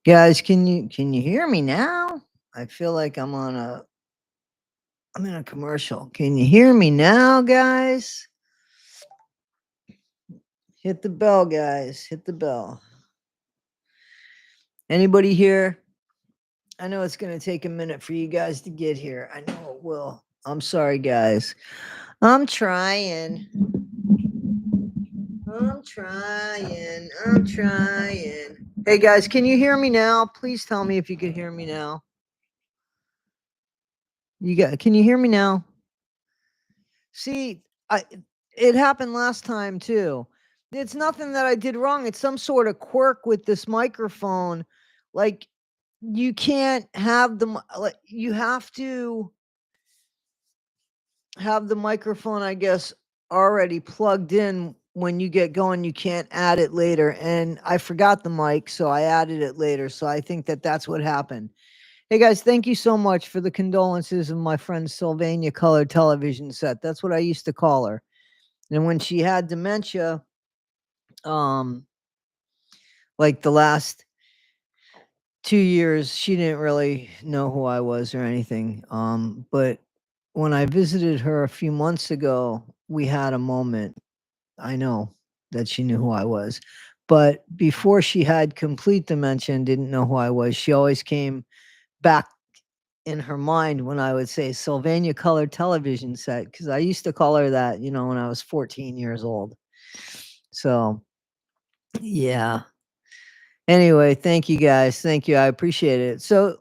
Guys, can you hear me now? I feel like I'm in a commercial. Can you hear me now, guys? Hit the bell, guys. Hit the bell. Anybody here? I know it's going to take a minute for you guys to get here. I know it will. I'm sorry, guys. I'm trying. I'm trying. Hey, guys, can you hear me now? Please tell me if you can hear me now. Can you hear me now? See, it happened last time too. It's nothing that I did wrong. It's some sort of quirk with this microphone. Like you can't have like you have to have the microphone, I guess, already plugged in when you get going. You can't add it later. And I forgot the mic, so I added it later. So I think that that's what happened. Hey guys, thank you so much for the condolences of my friend Sylvania Color television set. That's what I used to call her. And when she had dementia, um, like the last 2 years, she didn't really know who I was or anything. But when I visited her a few months ago, we had a moment. I know that she knew who I was. But before she had complete dementia and didn't know who I was, she always came back in her mind when I would say Sylvania Color television set, because I used to call her that, when I was 14 years old. So, yeah. Anyway, thank you guys. Thank you. I appreciate it. So,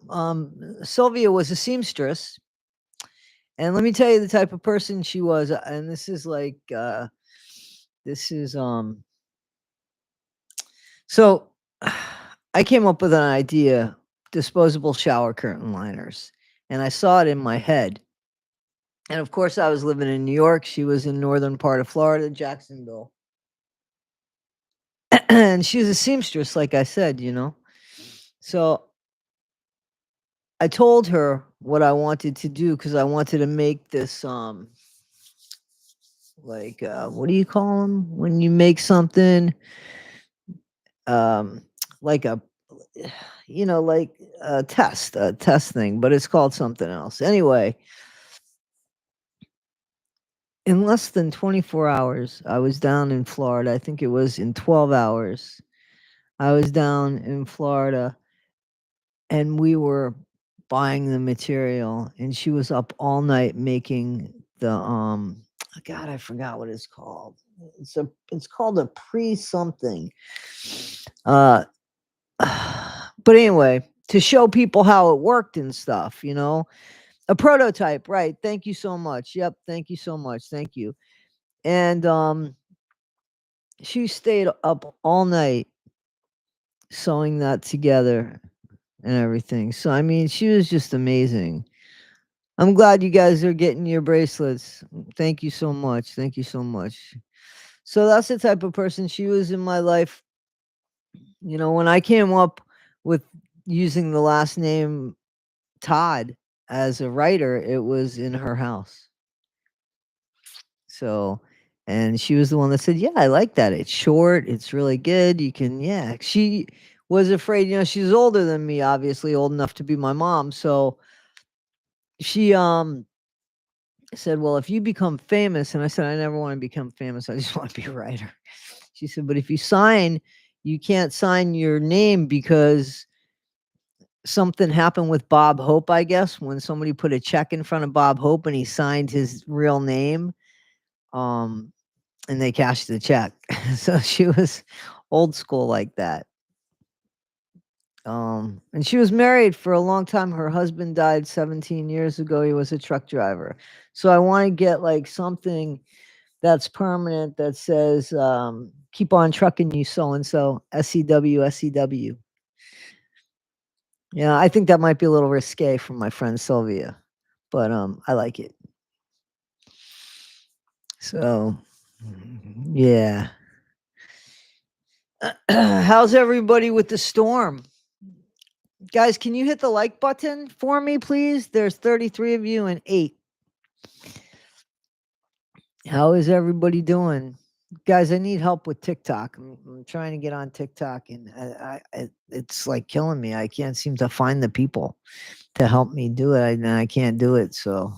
Sylvia was a seamstress, and let me tell you the type of person she was. And this is like, this is so I came up with an idea: disposable shower curtain liners, and I saw it in my head. And of course, I was living in New York. She was in northern part of Florida, Jacksonville, and she was a seamstress, like I said. So I told her what I wanted to do because I wanted to make this like what do you call them when you make something um like a like a test thing, but it's called something else. Anyway, in less than 24 hours, I was down in Florida. I think it was in 12 hours. I was down in Florida and we were buying the material, and she was up all night making the God, I forgot what it's called. It's called a pre something. Uh but anyway, to show people how it worked and stuff, a prototype, right? Thank you so much. Yep, thank you so much. Thank you. And she stayed up all night sewing that together and everything. So I mean, she was just amazing. I'm glad you guys are getting your bracelets. Thank you so much. Thank you so much. So that's the type of person she was in my life. When I came up with using the last name Todd as a writer, it was in her house. So, and she was the one that said, "Yeah, I like that. It's short. It's really good. You can, yeah." She was afraid, she's older than me, obviously old enough to be my mom. So she said, "Well, if you become famous," and I said, "I never want to become famous. I just want to be a writer." She said, "But if you sign, you can't sign your name because something happened with Bob Hope, I guess, when somebody put a check in front of Bob Hope and he signed his real name, and they cashed the check." So she was old school like that. And she was married for a long time. Her husband died 17 years ago. He was a truck driver. So I want to get like something that's permanent that says, "Keep on trucking you so and so, SEW, SEW." Yeah, I think that might be a little risque from my friend Sylvia, but I like it. So, yeah. How's everybody with the storm? Guys, can you hit the like button for me, please? There's 33 of you and 8. How is everybody doing? Guys, I need help with TikTok. I'm trying to get on TikTok, and it's like killing me. I can't seem to find the people to help me do it, and I can't do it. So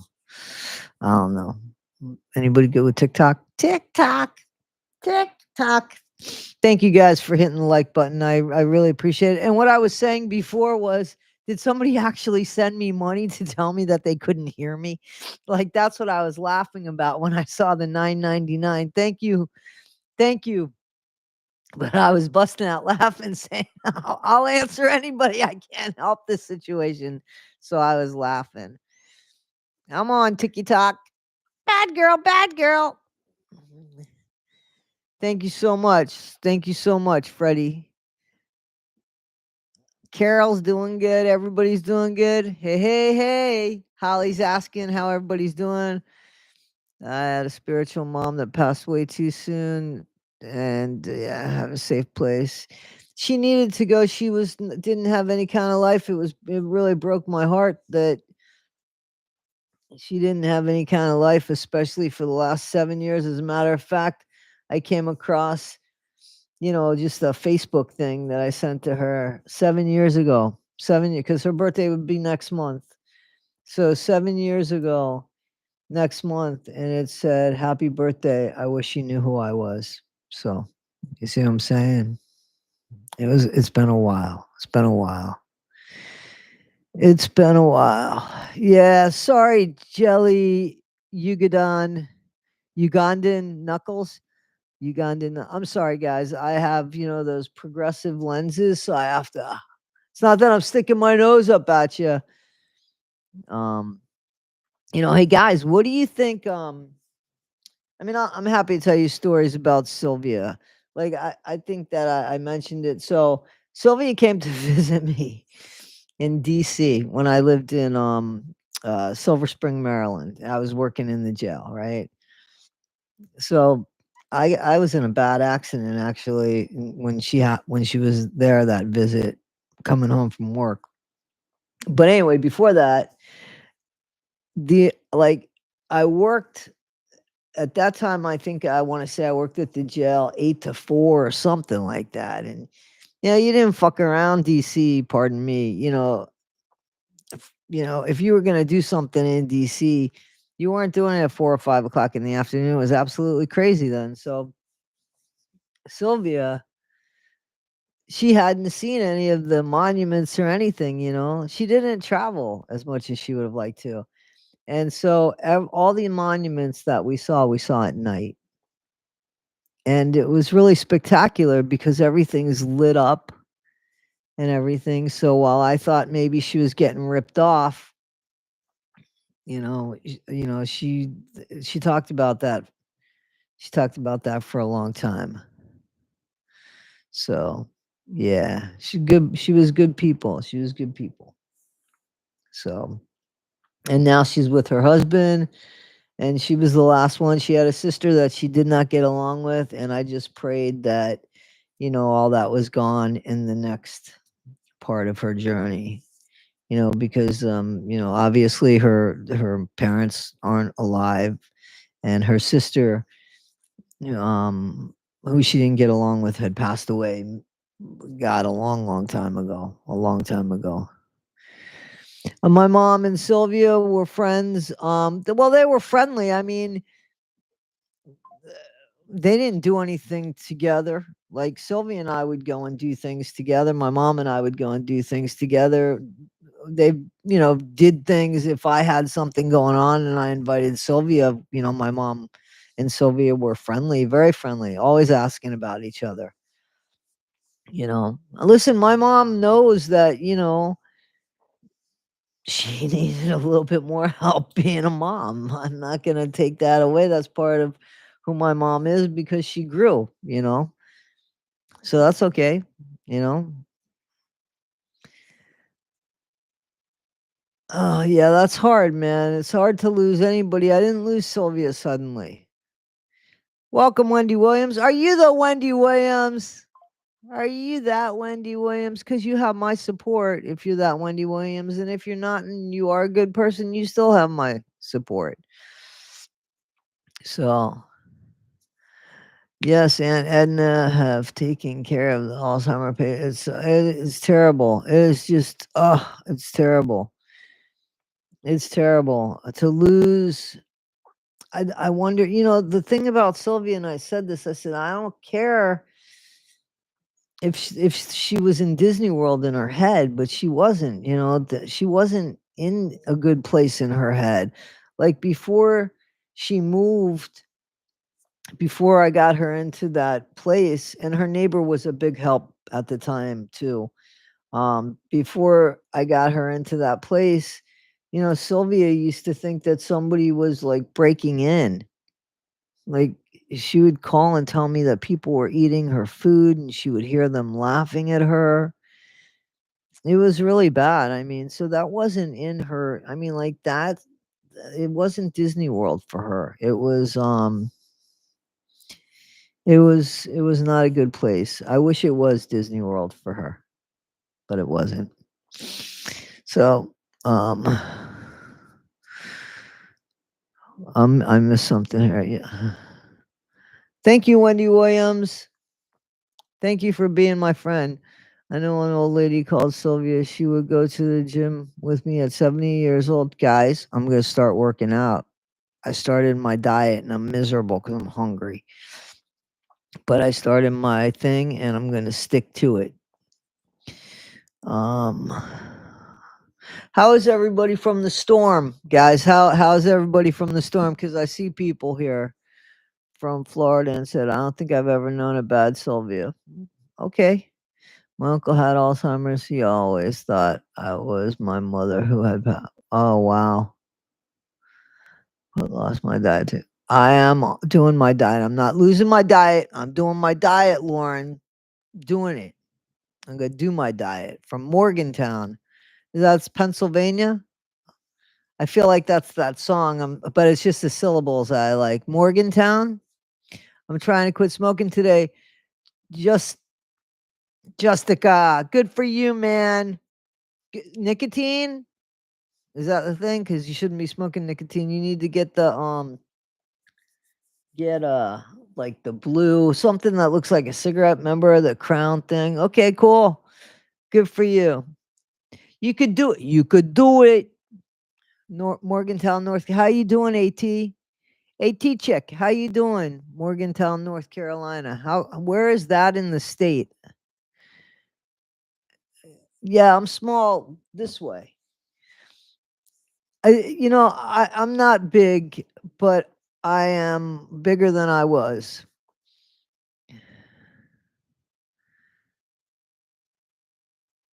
I don't know. Anybody good with TikTok? TikTok, TikTok. Thank you guys for hitting the like button. I really appreciate it. And what I was saying before was, did somebody actually send me money to tell me that they couldn't hear me? Like that's what I was laughing about when I saw the 9.99. Thank you. Thank you. But I was busting out laughing saying, I'll answer anybody. I can't help this situation. So I was laughing. I'm on TikTok. Bad girl, bad girl. Thank you so much. Thank you so much, Freddie. Carol's doing good. Everybody's doing good. Hey, hey, hey. Holly's asking how everybody's doing. I had a spiritual mom that passed away too soon, and yeah, have a safe place. She needed to go. She didn't have any kind of life. It really broke my heart that she didn't have any kind of life, especially for the last 7 years. As a matter of fact, I came across, just a Facebook thing that I sent to her 7 years ago. 7 years, because her birthday would be next month. So 7 years ago, next month, and it said, "Happy birthday. I wish you knew who I was." So, you see what I'm saying? It's been a while. It's been a while. It's been a while. Yeah, sorry, Jelly Ugandan Knuckles. Ugandan. I'm sorry, guys. I have, those progressive lenses, so I have to. It's not that I'm sticking my nose up at you. Um, hey guys, what do you think? I mean, I'm happy to tell you stories about Sylvia. Like, I think that I mentioned it. So Sylvia came to visit me in DC when I lived in Silver Spring, Maryland. I was working in the jail, right? So I was in a bad accident actually when she was there that visit coming home from work. But anyway, before that, the like I worked at that time. I think I want to say I worked at the jail 8 to 4 or something like that. And you didn't fuck around, DC. Pardon me. If you were gonna do something in DC, you weren't doing it at 4 or 5 o'clock in the afternoon. It was absolutely crazy then. So Sylvia, she hadn't seen any of the monuments or anything. She didn't travel as much as she would have liked to. And so all the monuments that we saw at night. And it was really spectacular because everything's lit up and everything. So while I thought maybe she was getting ripped off, she talked about that. She talked about that for a long time. So, yeah, she was good people. She was good people. So, and now she's with her husband, and she was the last one. She had a sister that she did not get along with, and I just prayed that, all that was gone in the next part of her journey. Because obviously her parents aren't alive, and her sister, who she didn't get along with, had passed away. God, a long, long time ago. A long time ago. My mom and Sylvia were friends. Well, they were friendly. I mean, they didn't do anything together. Like Sylvia and I would go and do things together. My mom and I would go and do things together. They, did things if I had something going on and I invited Sylvia. My mom and Sylvia were friendly, very friendly, always asking about each other. Listen, my mom knows that, she needed a little bit more help being a mom. I'm not going to take that away. That's part of who my mom is because she grew. So that's okay, you know. Oh, yeah, that's hard, man. It's hard to lose anybody. I didn't lose Sylvia suddenly. Welcome, Wendy Williams. Are you the Wendy Williams? Are you that Wendy Williams? Because you have my support if you're that Wendy Williams. And if you're not and you are a good person, you still have my support. So Yes, Aunt Edna have taken care of the Alzheimer it's terrible. It is just, oh, it's terrible. It's terrible to lose. I wonder, the thing about Sylvia, and I said this, I said, I don't care if she was in Disney World in her head, but she wasn't, she wasn't in a good place in her head. Like before she moved, before I got her into that place, and her neighbor was a big help at the time too. Before I got her into that place, Sylvia used to think that somebody was like breaking in. Like she would call and tell me that people were eating her food and she would hear them laughing at her. It was really bad. I mean, so that wasn't in her. I mean, like that it wasn't Disney World for her. It was not a good place. I wish it was Disney World for her, but it wasn't. So, um I missed something here. Yeah. Thank you, Wendy Williams. Thank you for being my friend. I know an old lady called Sylvia. She would go to the gym with me at 70 years old. Guys, I'm going to start working out. I started my diet and I'm miserable because I'm hungry. But I started my thing and I'm going to stick to it. Um, how is everybody from the storm, guys? How's everybody from the storm? Because I see people here from Florida and said, I don't think I've ever known a bad Sylvia. Okay. My uncle had Alzheimer's. He always thought I was my mother who had oh, wow. I lost my diet too. I am doing my diet. I'm not losing my diet. I'm doing my diet, Lauren. Doing it. I'm gonna do my diet from Morgantown. That's Pennsylvania. I feel like that's that song. But it's just the syllables I like. Morgantown. I'm trying to quit smoking today. Just Justica, good for you, man. Nicotine. Is that the thing? Because you shouldn't be smoking nicotine. You need to get like the blue, something that looks like a cigarette. Remember the crown thing? Okay, cool. Good for you. You could do it. You could do it. Morgantown, North. How you doing, AT? AT chick, how you doing? Morgantown, North Carolina. Where is that in the state? Yeah, I'm small this way. I'm not big, but I am bigger than I was.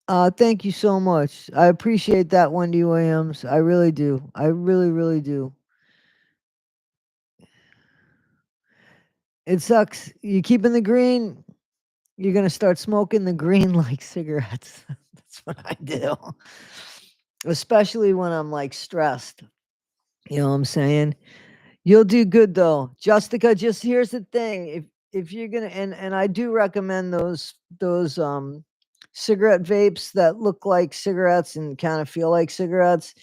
Thank you so much. I appreciate that, Wendy Williams. I really do. I really, really do. It sucks. You keep in the green, you're gonna start smoking the green like cigarettes. That's what I do. Especially when I'm like stressed. You know what I'm saying? You'll do good though. Justica, just here's the thing. If you're gonna and I do recommend those cigarette vapes that look like cigarettes and kind of feel like cigarettes.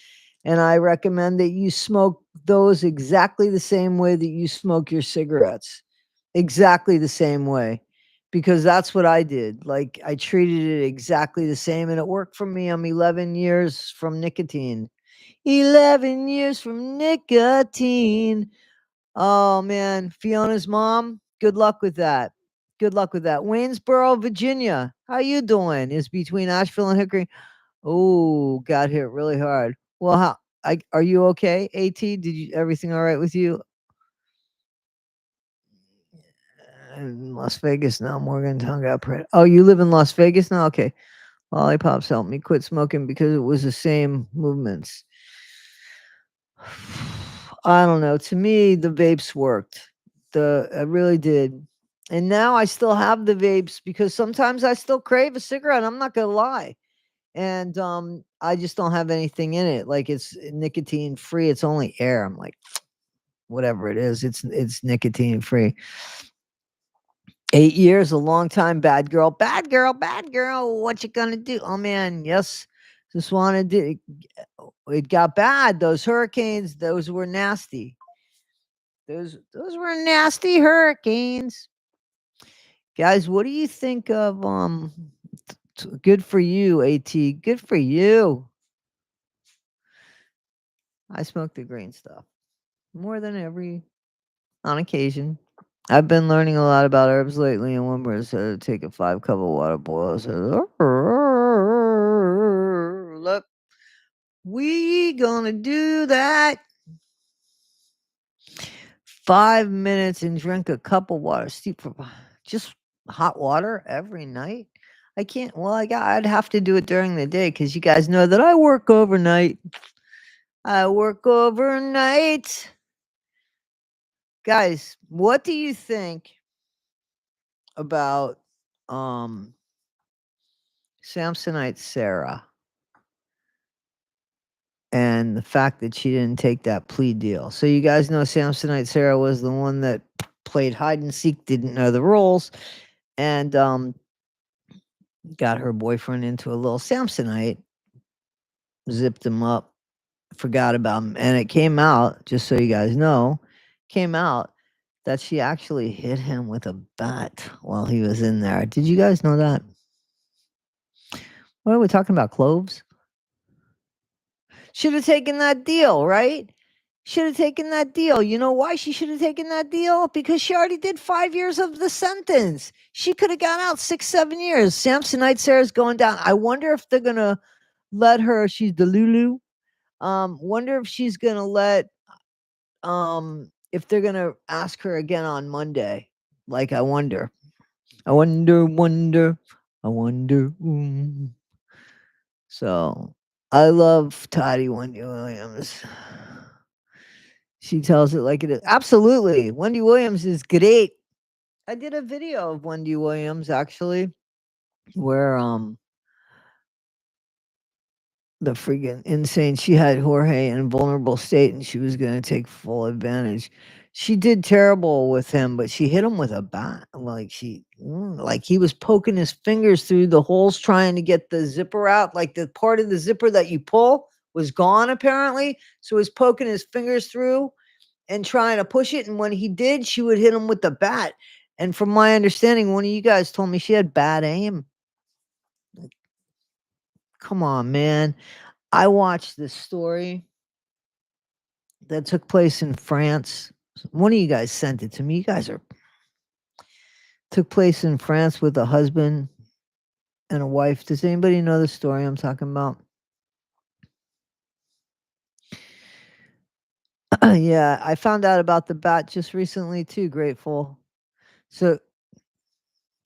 And I recommend that you smoke those exactly the same way that you smoke your cigarettes. Exactly the same way. Because that's what I did. Like I treated it exactly the same and it worked for me. I'm 11 years from nicotine. 11 years from nicotine. Oh man, Fiona's mom, good luck with that. Good luck with that. Waynesboro, Virginia. How you doing? Is between Asheville and Hickory. Oh, got hit really hard. Well, are you okay? AT, did you everything all right with you? In Las Vegas now. Morgantown got Oh, you live in Las Vegas now? Okay. Lollipops helped me quit smoking because it was the same movements. I don't know. To me, the vapes worked. I really did. And now I still have the vapes because sometimes I still crave a cigarette. I'm not gonna lie. And I just don't have anything in it. Like it's nicotine free. It's only air. I'm like, whatever it is, it's nicotine free. 8 years, a long time, bad girl, bad girl, bad girl. What you gonna do? Oh man, yes. Just wanted to. It got bad. Those hurricanes, those were nasty. Those were nasty hurricanes. Guys, what do you think of good for you, AT? Good for you. I smoke the green stuff more than on occasion. I've been learning a lot about herbs lately, and one where it said take a 5 cup of water, boil it. Look, we gonna do that. 5 minutes and drink a cup of water, steep for just hot water every night. I can't. Well, I'd have to do it during the day because you guys know that I work overnight. I work overnight. Guys, what do you think about Samsonite Sarah and the fact that she didn't take that plea deal? So you guys know Samsonite Sarah was the one that played hide and seek, didn't know the rules, and got her boyfriend into a little Samsonite, zipped him up, forgot about him, and it came out, just so you guys know, came out that she actually hit him with a bat while he was in there. Did you guys know that? What are we talking about? Cloves? Should have taken that deal, right? Should have taken that deal. You know why she should have taken that deal? Because she already did 5 years of the sentence. She could have gone out 6, 7 years. Samsonite Sarah's going down. I wonder if they're gonna let her. She's the Lulu. Wonder if she's gonna let if they're gonna ask her again on Monday. Like I wonder. I wonder. I wonder. So I love Toddy Wendy Williams. She tells it like it is. Absolutely. Wendy Williams is great. I did a video of Wendy Williams actually where the freaking insane she had Jorge in a vulnerable state and she was going to take full advantage. She did terrible with him, but she hit him with a bat. Like like he was poking his fingers through the holes trying to get the zipper out. Like the part of the zipper that you pull was gone apparently. So he was poking his fingers through and trying to push it. And when he did, she would hit him with the bat. And from my understanding, one of you guys told me she had bad aim. Come on, man. I watched this story that took place in France. One of you guys sent it to me. You guys took place in France with a husband and a wife. Does anybody know the story I'm talking about? Yeah, I found out about the bat just recently too. Grateful. So,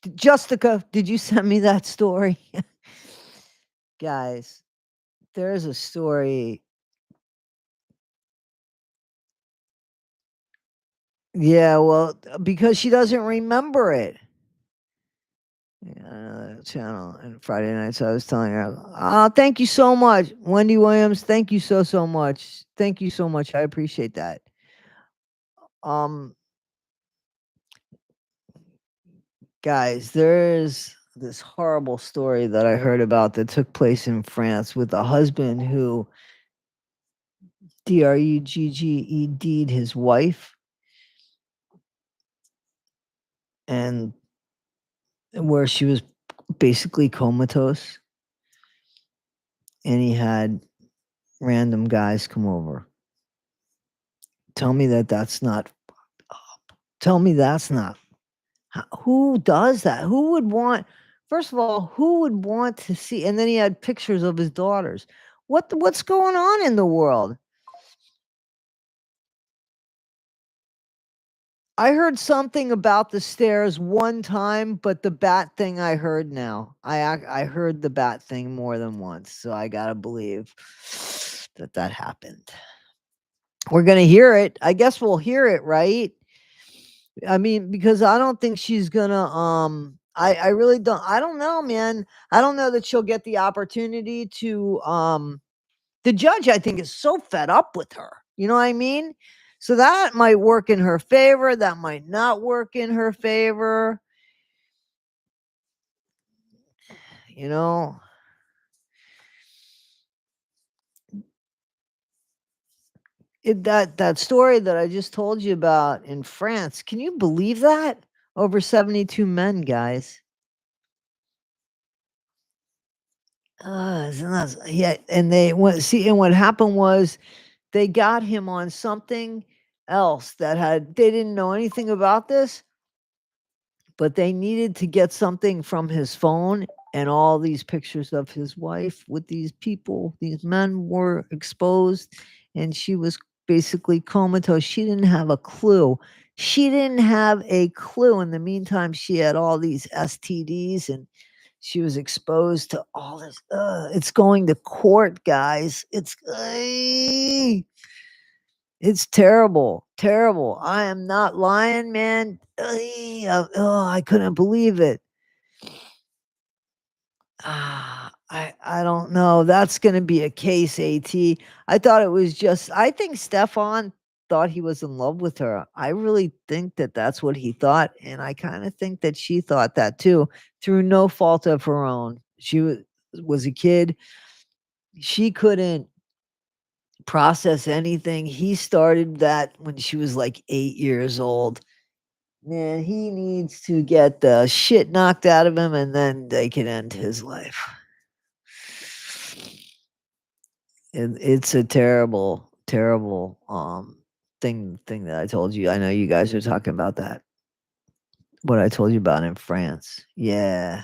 Justica, did you send me that story? Guys, there's a story. Yeah, well, because she doesn't remember it. Channel and Friday night. So I was telling her, thank you so much, Wendy Williams. Thank you so much. Thank you so much. I appreciate that. Guys, there's this horrible story that I heard about that took place in France with a husband who drugged his wife, and where she was basically comatose, and he had random guys come over. Tell me that's not. Tell me that's not. Who does that? Who would want? First of all, who would want to see? And then he had pictures of his daughters. What's going on in the world? I heard something about the stairs one time, but the bat thing I heard now. I heard the bat thing more than once, so I gotta believe that happened. We're gonna hear it. I guess we'll hear it, right? I mean, because I don't think she's gonna. I really don't. I don't know, man. I don't know that she'll get the opportunity to. The judge, I think, is so fed up with her. You know what I mean? So that might work in her favor. That might not work in her favor. You know, that story that I just told you about in France. Can you believe that? Over 72 men, guys. It's nuts. Yeah, and they went see, and what happened was they got him on something else that they didn't know anything about this, but they needed to get something from his phone, and all these pictures of his wife with these people, these men were exposed, and she was basically comatose. She didn't have a clue. She didn't have a clue. In the meantime, she had all these STDs, and she was exposed to all this. It's going to court, guys. It's terrible, terrible. I am not lying, man. I couldn't believe it. I don't know. That's gonna be a case, AT. I thought it was just. I think Stefan thought he was in love with her. I really think that that's what he thought, and I kind of think that she thought that too, through no fault of her own. She was a kid. She couldn't process anything. He started that when she was like 8 years old. Man, he needs to get the shit knocked out of him, and then they can end his life. It's a terrible, terrible thing that I told you. I know you guys are talking about that. What I told you about in France. Yeah.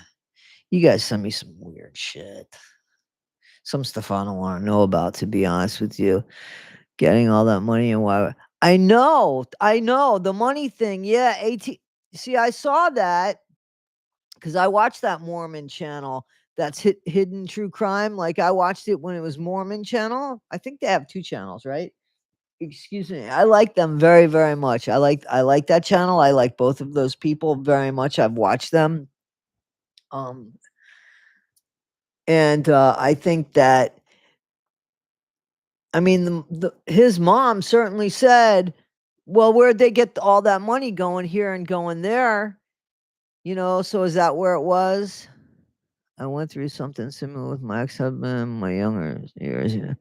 You guys send me some weird shit. Some stuff I don't want to know about, to be honest with you. Getting all that money and why I know the money thing. Yeah, see, I saw that because I watched that Mormon channel that's hidden true crime. Like I watched it when it was Mormon channel. I think they have 2 channels, right? Excuse me. I like them very, very much. I like that channel. I like both of those people very much. I've watched them. Um and I think that I mean his mom certainly said, "Well, where'd they get all that money going here and going there?" So is that where it was? I went through something similar with my ex-husband in my younger years. Yeah.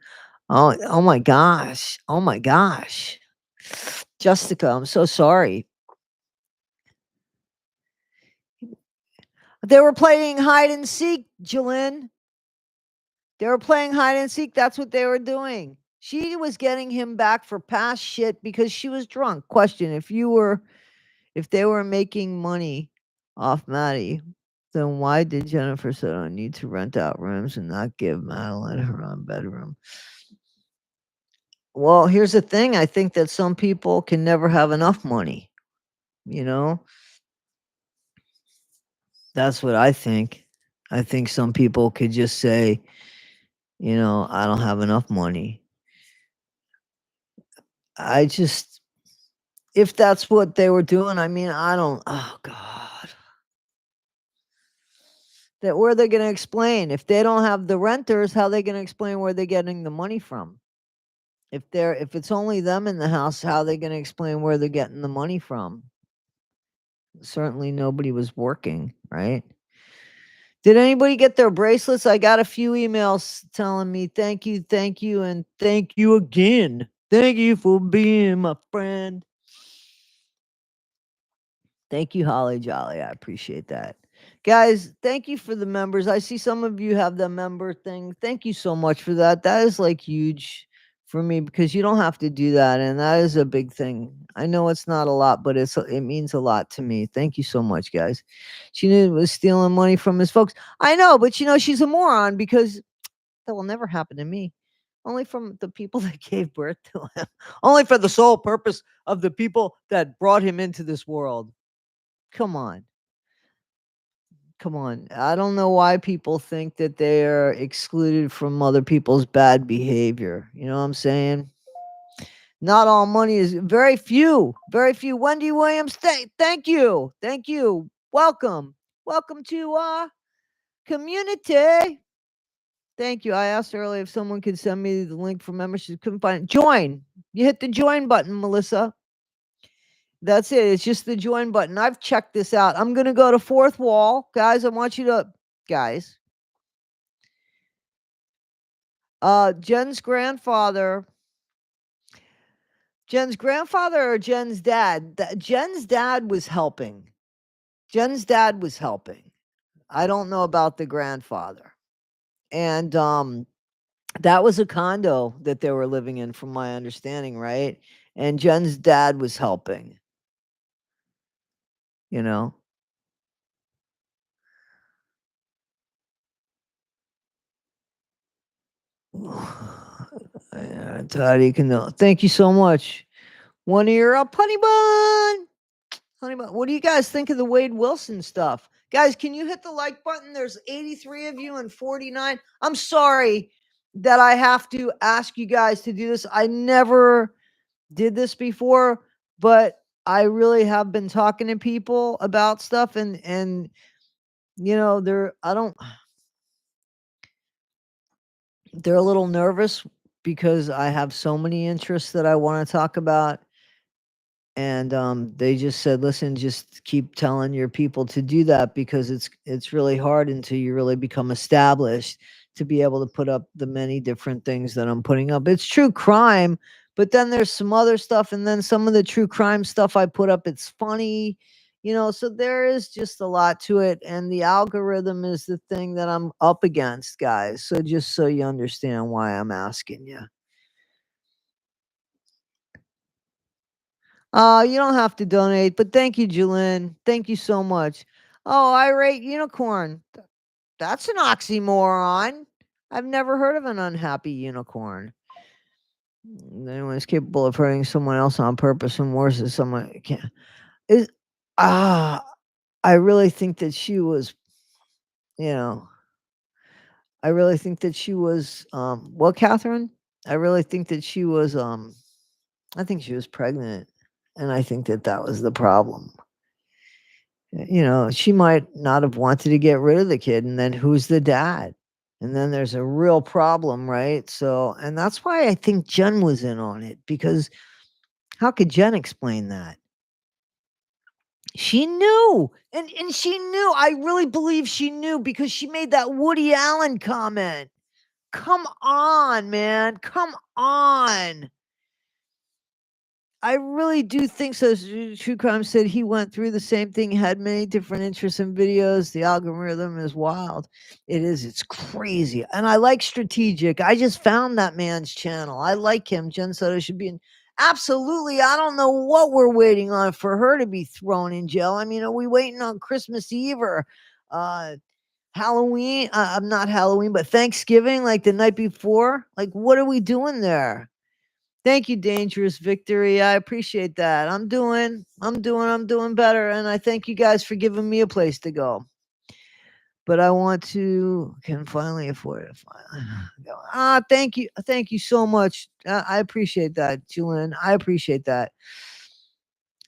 Oh my gosh. Oh my gosh. Jessica, I'm so sorry. They were playing hide and seek, Jalen. They were playing hide and seek. That's what they were doing. She was getting him back for past shit because she was drunk. Question: if they were making money off Maddie, then why did Jennifer Soto need to rent out rooms and not give Madeline her own bedroom? Well, here's the thing. I think that some people can never have enough money. You know, that's what I think. I think some people could just say, I don't have enough money. I just, if that's what they were doing, I mean, I don't, oh God. That where they're going to explain if they don't have the renters, how they going to explain where they're getting the money from? If it's only them in the house, how they going to explain where they're getting the money from? Certainly nobody was working, right? Did anybody get their bracelets? I got a few emails telling me thank you, and thank you again. Thank you for being my friend. Thank you, Holly Jolly. I appreciate that. Guys, thank you for the members. I see some of you have the member thing. Thank you so much for that. That is like huge for me because you don't have to do that. And that is a big thing. I know it's not a lot, but it means a lot to me. Thank you so much, guys. She knew it was stealing money from his folks. I know, but she's a moron because that will never happen to me. Only from the people that gave birth to him. Only for the sole purpose of the people that brought him into this world. Come on. Come on. I don't know why people think that they are excluded from other people's bad behavior. You know what I'm saying? Not all money is very few. Very few. Wendy Williams, thank you. Thank you. Welcome. Welcome to community. Thank you. I asked earlier if someone could send me the link for membership. Couldn't find it. Join. You hit the join button, Melissa. That's it. It's just the join button. I've checked this out. I'm going to go to Fourth Wall. Guys, I want you to, guys. Jen's grandfather or Jen's dad? Jen's dad was helping. Jen's dad was helping. I don't know about the grandfather. And that was a condo that they were living in, from my understanding, right? And Jen's dad was helping, you know. Toddy can know. Thank you so much. One ear up, honey bun. Honey bun. What do you guys think of the Wade Wilson stuff? Guys, can you hit the like button? There's 83 of you and 49. I'm sorry that I have to ask you guys to do this. I never did this before, but I really have been talking to people about stuff, and they're I don't they're a little nervous because I have so many interests that I want to talk about. And they just said, listen, just keep telling your people to do that, because it's really hard until you really become established to be able to put up the many different things that I'm putting up. It's true crime, but then there's some other stuff, and then some of the true crime stuff I put up, it's funny, so there is just a lot to it, and the algorithm is the thing that I'm up against, guys. So just so you understand why I'm asking you. You don't have to donate, but thank you, Julin. Thank you so much. Oh, irate unicorn. That's an oxymoron. I've never heard of an unhappy unicorn. Anyone is capable of hurting someone else on purpose, and worse is someone can't. Is ah, I really think that she was, you know, I really think that she was, well, Catherine, I really think that she was, I think she was pregnant, and I think that that was the problem. She might not have wanted to get rid of the kid, and then who's the dad? And then there's a real problem, right? So, and that's why I think Jen was in on it, because how could Jen explain that? She knew. And she knew. I really believe she knew, because she made that Woody Allen comment. Come on, man. Come on. I really do think so. True Crime said he went through the same thing, had many different interests in videos. The algorithm is wild. It is. It's crazy. And I like Strategic. I just found that man's channel. I like him. Jen Soto should be in. Absolutely. I don't know what we're waiting on for her to be thrown in jail. I mean, are we waiting on Christmas Eve or Halloween? I'm not Halloween, but Thanksgiving, like the night before? Like, what are we doing there? Thank you, Dangerous Victory. I appreciate that. I'm doing better. And I thank you guys for giving me a place to go. But I want to can finally afford it. Thank you. Thank you so much. I appreciate that, Julian. I appreciate that.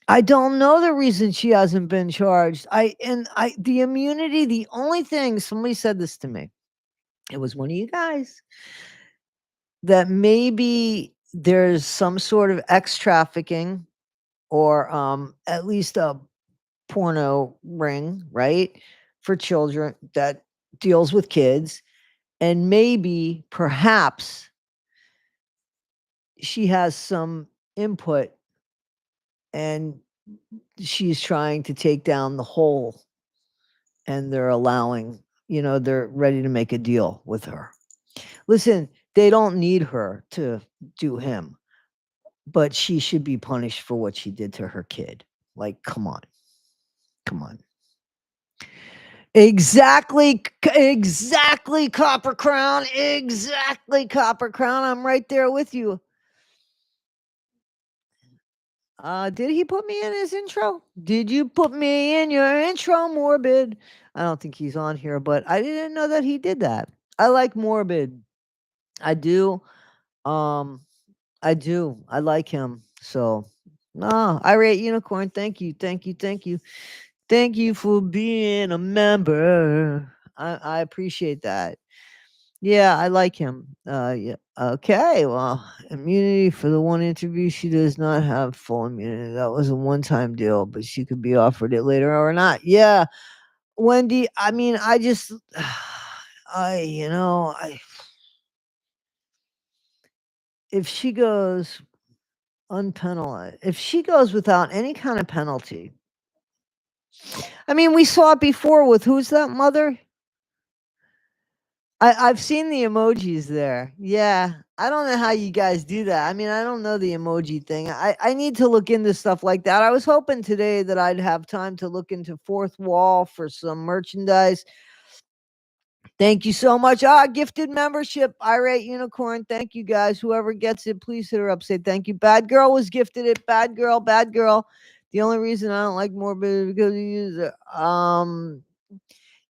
I don't know the reason she hasn't been charged. The immunity, the only thing, somebody said this to me. It was one of you guys, that maybe there's some sort of X trafficking, or at least a porno ring, right? For children, that deals with kids. And maybe, perhaps, she has some input, and she's trying to take down the whole, and they're allowing, they're ready to make a deal with her. Listen, they don't need her to do him, but she should be punished for what she did to her kid. Like, come on. Come on. Exactly, Copper Crown. Exactly, Copper Crown. I'm right there with you. Did he put me in his intro? Did you put me in your intro, Morbid? I don't think he's on here, but I didn't know that he did that. I like Morbid. I do. Um, I do. I like him. So, no, Irate Unicorn. Thank you. Thank you. Thank you. Thank you for being a member. I appreciate that. Yeah, I like him. Yeah. Okay. Well, immunity for the one interview. She does not have full immunity. That was a one-time deal, but she could be offered it later or not. Yeah, Wendy. I mean, I just, I if she goes unpenalized, if she goes without any kind of penalty, I mean, we saw it before with who's that mother? I've seen the emojis there. Yeah. I don't know how you guys do that. I mean, I don't know the emoji thing. I need to look into stuff like that. I was hoping today that I'd have time to look into Fourth Wall for some merchandise. Thank you so much. Gifted membership, Irate Unicorn. Thank you guys. Whoever gets it, please hit her up. Say thank you. Bad Girl was gifted it. Bad Girl, Bad Girl. The only reason I don't like Morbid is because he used it.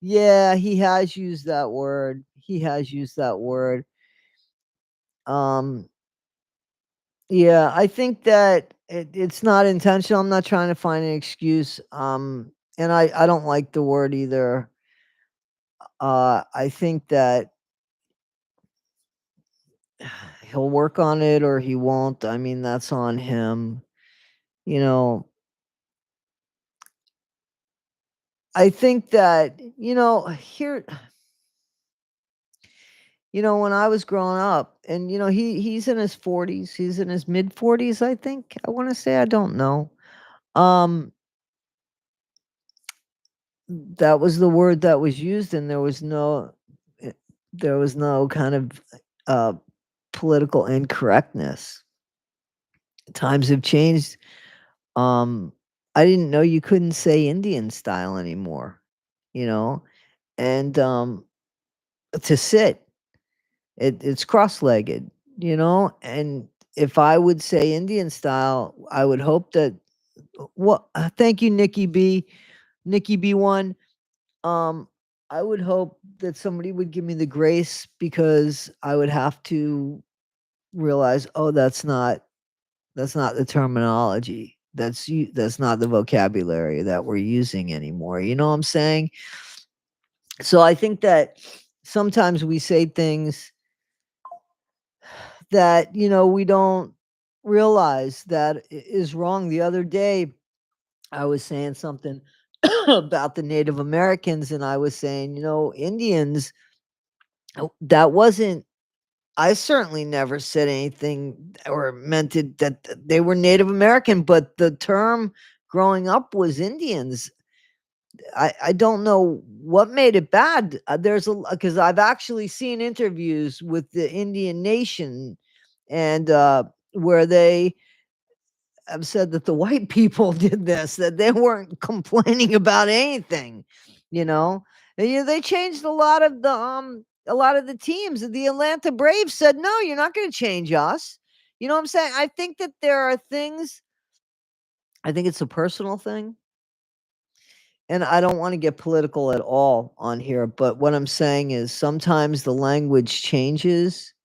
Yeah, he has used that word. He has used that word. Um, yeah, I think that it's not intentional. I'm not trying to find an excuse. And I don't like the word either. I think that he'll work on it or he won't. I mean, that's on him. You know, I think that, here, when I was growing up, and he's in his 40s, he's in his mid 40s, I think. I want to say, I don't know. Um, that was the word that was used, and eh, there was no kind of uh political incorrectness. Times have changed. Um, I didn't know you couldn't say Indian style anymore, you know, and to sit, it's cross-legged, and if I would say Indian style, I would hope that. Well, thank you, Nikki B1. Um, I would hope that somebody would give me the grace because I would have to realize, oh, that's not the terminology. That's not the vocabulary that we're using anymore. You know what I'm saying? So I think that sometimes we say things that, we don't realize that is wrong. The other day, I was saying something about the Native Americans, and I was saying, Indians, that wasn't, I certainly never said anything or meant it that they were Native American, but the term growing up was Indians. I don't know what made it bad. Because I've actually seen interviews with the Indian Nation, and where they have said that the white people did this, that they weren't complaining about anything, you know. And, they changed a lot of the teams. The Atlanta Braves said, "No, you're not going to change us." You know what I'm saying? I think that there are things. I think it's a personal thing, and I don't want to get political at all on here. But what I'm saying is, sometimes the language changes,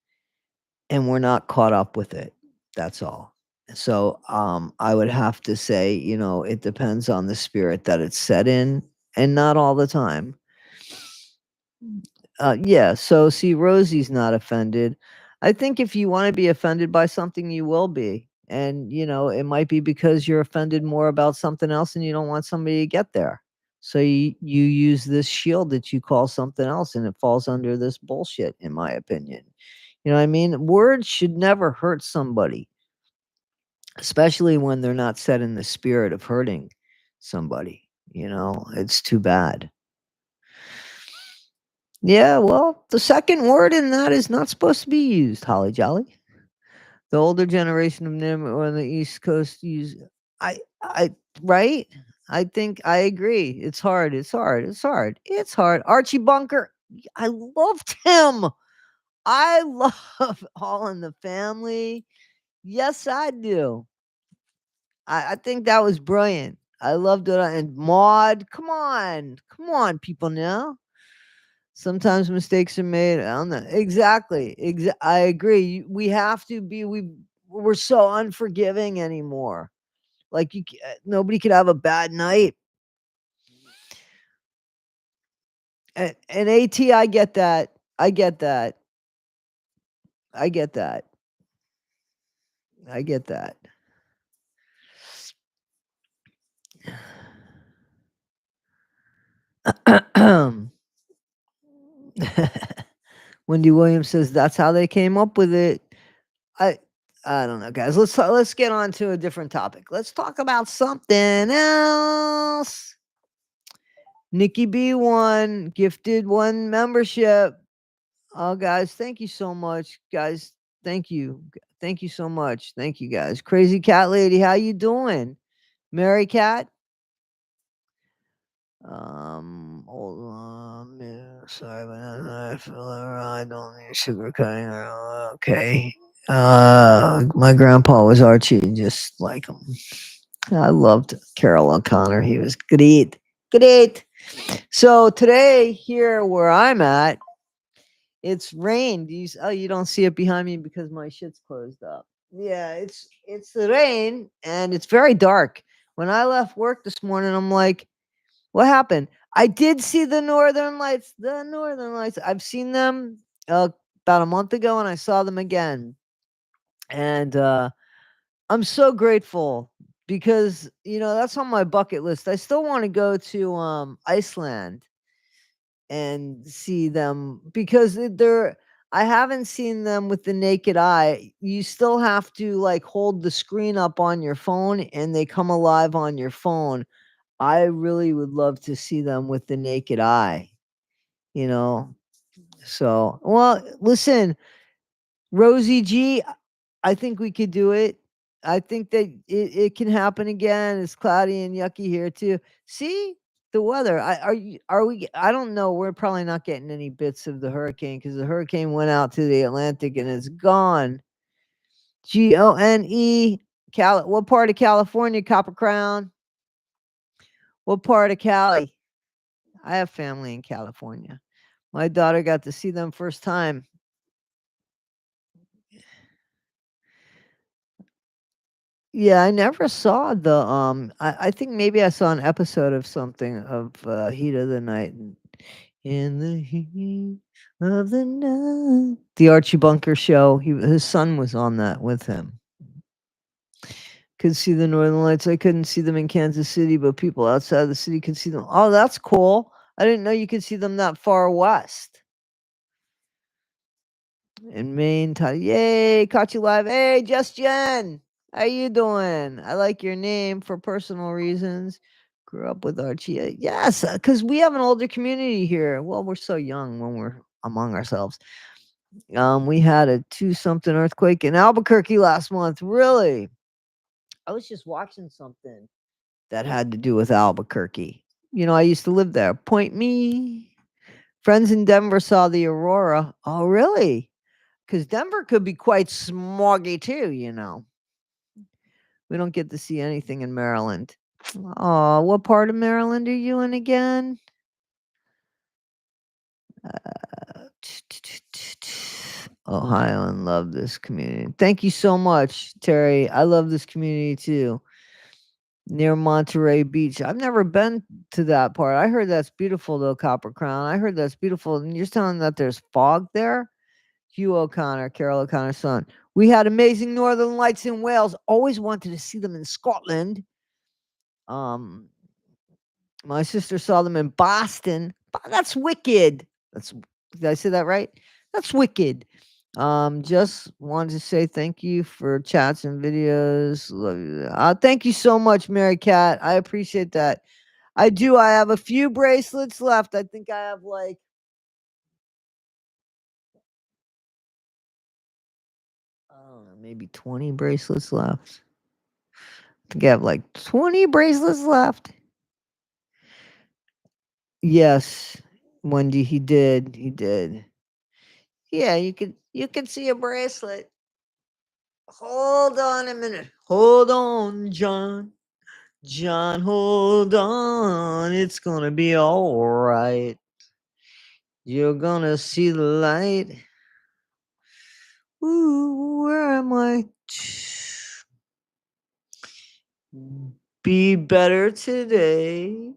and we're not caught up with it. That's all. So, I would have to say, it depends on the spirit that it's set in, and not all the time. Yeah, so see, Rosie's not offended. I think if you wanna be offended by something, you will be, and, it might be because you're offended more about something else and you don't want somebody to get there. So you use this shield that you call something else, and it falls under this bullshit, in my opinion. You know what I mean? Words should never hurt somebody, especially when they're not said in the spirit of hurting somebody, it's too bad. Yeah, well, the second word in that is not supposed to be used, Holly Jolly. The older generation of NIM on the East Coast use I right? I think I agree. It's hard. It's hard. It's hard. It's hard. Archie Bunker, I loved him. I love All in the Family. Yes, I do. I think that was brilliant. I loved it. And Maud, come on, people now. Sometimes mistakes are made. I don't know. Exactly. I agree. We have to be. We're so unforgiving anymore. Like nobody could have a bad night. And At, I get that. I get that. I get that. I get that. Wendy Williams says that's how they came up with it. I I don't know, guys. Let's get on to a different topic. Let's talk about something else. Nikki B1 gifted 1 membership. Oh, guys, thank you so much, guys. Thank you. Thank you so much. Thank you, guys. Crazy Cat Lady, how you doing? Mary Cat? Hold on. Yeah, sorry, but I feel I don't need sugar cutting. Okay. My grandpa was Archie, just like him. I loved Carol O'Connor. He was great. Great. So today, here where I'm at, it's rained. Oh, you don't see it behind me because my shit's closed up. Yeah, it's the rain and it's very dark. When I left work this morning, I'm like, what happened? I did see the Northern Lights. The Northern Lights. I've seen them about a month ago, and I saw them again. And I'm so grateful because that's on my bucket list. I still want to go to Iceland and see them because they're. I haven't seen them with the naked eye. You still have to like hold the screen up on your phone, and they come alive on your phone. I really would love to see them with the naked eye, you know? So, well, listen, Rosie G, I think we could do it. I think that it can happen again. It's cloudy and yucky here too. See the weather. Are we? I don't know. We're probably not getting any bits of the hurricane because the hurricane went out to the Atlantic and it's gone. Gone. What part of California? Copper Crown. What part of Cali? I have family in California. My daughter got to see them first time. Yeah, I never saw the I think maybe I saw an episode of something of Heat of the Night. In the heat of the night. The Archie Bunker show. His son was on that with him. Could see the Northern Lights. I couldn't see them in Kansas City, but people outside the city could see them. Oh, that's cool. I didn't know you could see them that far west. In Maine, yay, caught you live. Hey, Just Jen, how you doing? I like your name for personal reasons. Grew up with Archie. Yes, because we have an older community here. Well, we're so young when we're among ourselves. We had a 2-something earthquake in Albuquerque last month. Really? I was just watching something that had to do with Albuquerque. I used to live there. Point me. Friends in Denver saw the aurora. Oh, really? Because Denver could be quite smoggy too. We don't get to see anything in Maryland. Oh, what part of Maryland are you in again? Ohio and love this community. Thank you so much, Terry. I love this community too. Near Monterey Beach. I've never been to that part. I heard that's beautiful though, Copper Crown. I heard that's beautiful. And you're telling that there's fog there? Hugh O'Connor, Carol O'Connor's son. We had amazing northern lights in Wales. Always wanted to see them in Scotland. Um, my sister saw them in Boston. That's wicked. Did I say that right? That's wicked. Just wanted to say thank you for chats and videos. Love you. Thank you so much, Mary Cat. I appreciate that. I do. I have a few bracelets left. I think I have like I don't know, maybe 20 bracelets left. I think I have like 20 bracelets left. Yes, Wendy, he did. He did. Yeah, you could see a bracelet. Hold on a minute. Hold on, John. John, hold on. It's gonna be all right. You're gonna see the light. Ooh, where am I? Be better today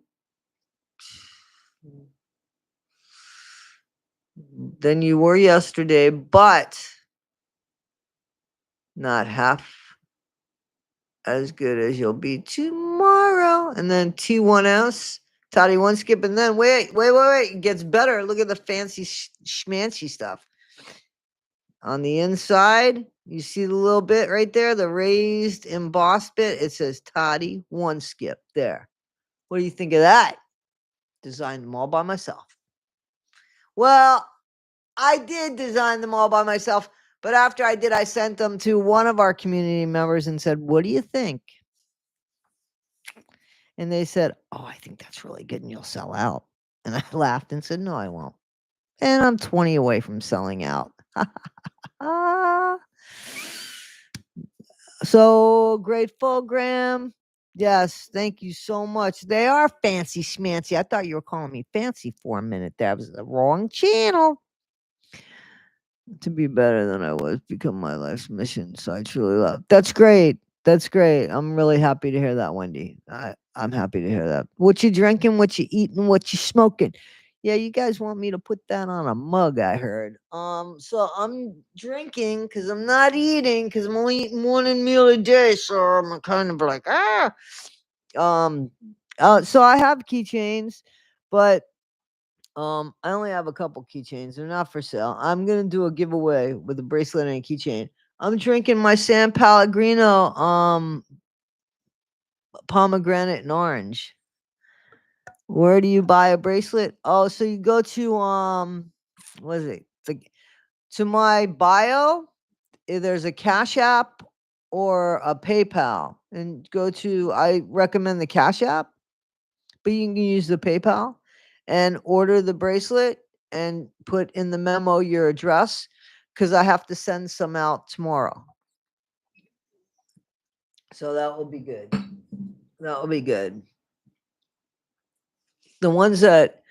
than you were yesterday, but not half as good as you'll be tomorrow. And then T1S, Toddy One Skip, and then wait. It gets better. Look at the fancy schmancy stuff. On the inside, you see the little bit right there, the raised embossed bit. It says Toddy One Skip there. What do you think of that? designed them all by myself. Well, I did design them all by myself, but after I did, I sent them to one of our community members and said, "What do you think?" And they said, "Oh, I think that's really good and you'll sell out." And I laughed and said, "No, I won't." And I'm 20 away from selling out. Ah. So grateful, Graham. Yes, thank you so much. They are fancy schmancy. I thought you were calling me fancy for a minute. That was the wrong channel. To be better than I was, become my life's mission. So I truly love. That's great. That's great. I'm really happy to hear that, Wendy. I'm happy to hear that. What you drinking? What you eating? What you smoking? Yeah, you guys want me to put that on a mug, I heard. So I'm drinking because I'm not eating because I'm only eating one meal a day. So I'm kind of like, ah. So I have keychains, but I only have a couple keychains. They're not for sale. I'm gonna do a giveaway with a bracelet and a keychain. I'm drinking my San Pellegrino pomegranate and orange. Where do you buy a bracelet? Oh, so you go to what is it? To my bio, there's a Cash App or a PayPal. And go to I recommend the Cash App, but you can use the PayPal and order the bracelet and put in the memo your address because I have to send some out tomorrow. So that will be good. That will be good. The ones that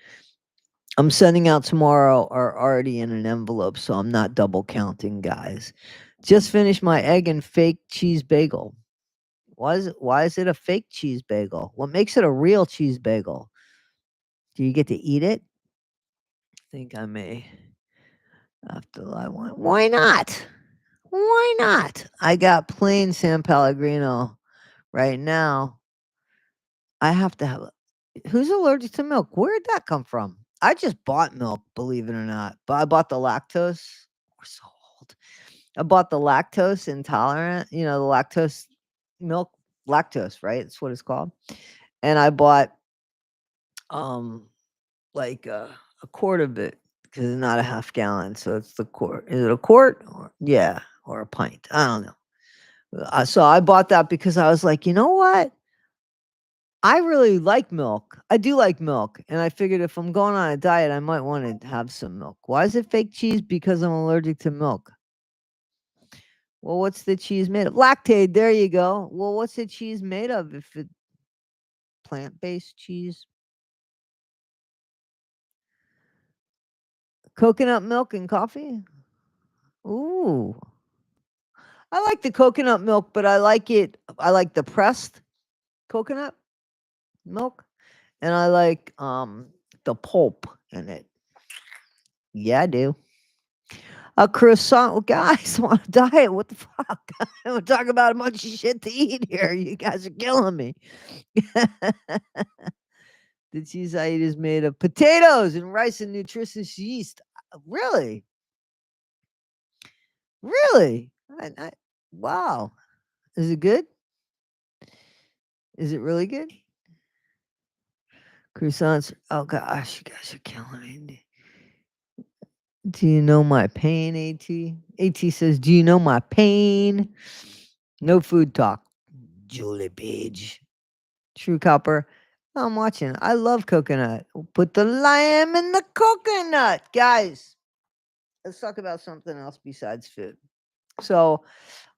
I'm sending out tomorrow are already in an envelope, so I'm not double counting, guys. Just finished my egg and fake cheese bagel. Why is it a fake cheese bagel? What makes it a real cheese bagel? Do you get to eat it? I think I may after I want. Why not? Why not? I got plain San Pellegrino right now. I have to have who's allergic to milk? Where'd that come from? I just bought milk, believe it or not. But I bought the lactose. We're so old. I bought the lactose intolerant, the lactose milk, lactose, right? That's what it's called. And I bought like a quart of it because it's not a half gallon. So it's the quart. Is it a quart? Or, yeah, or a pint. I don't know. So I bought that because I was like, you know what? I really like milk. I do like milk. And I figured if I'm going on a diet, I might want to have some milk. Why is it fake cheese? Because I'm allergic to milk. Well, what's the cheese made of? Lactate. There you go. Well, what's the cheese made of if it's plant-based cheese? Coconut milk and coffee? Ooh. I like the coconut milk, but I like the pressed coconut milk and I like the pulp in it. Yeah, I do. A croissant. Well, guys, want a diet? What the fuck? We're talking about a bunch of shit to eat here. You guys are killing me. The cheese I eat is made of potatoes and rice and nutritious yeast. Really? Really? Wow. Is it good? Is it really good? Croissants. Oh gosh, you guys are killing me. Do you know my pain, AT? AT says, "Do you know my pain?" No food talk. Julie Page. True Copper. I'm watching. I love coconut. Put the lime in the coconut. Guys, let's talk about something else besides food. So,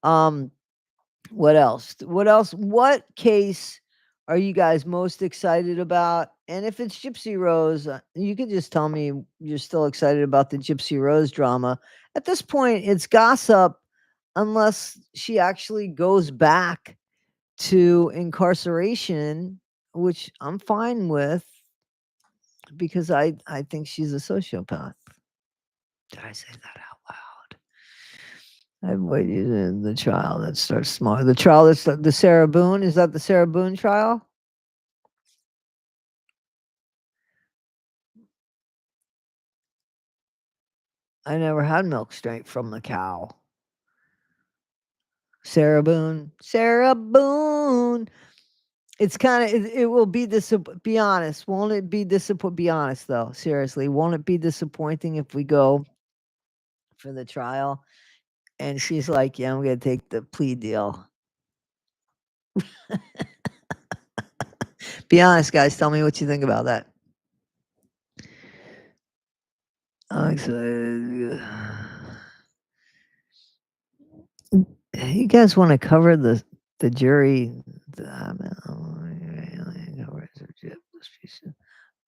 what else? What else? What case are you guys most excited about? And if it's Gypsy Rose, you could just tell me you're still excited about the Gypsy Rose drama. At this point, it's gossip unless she actually goes back to incarceration, which I'm fine with because I think she's a sociopath. Did I say that out loud? I'm waiting in the trial that starts tomorrow. The trial that's the Sarah Boone. Is that the Sarah Boone trial? I never had milk straight from the cow. Sarah Boone. Sarah Boone. It's kinda it will be be honest, won't it be be honest, though, seriously, won't it be disappointing if we go for the trial and she's like, "Yeah, I'm gonna take the plea deal." Be honest, guys, tell me what you think about that. I'm excited. You guys wanna cover the jury?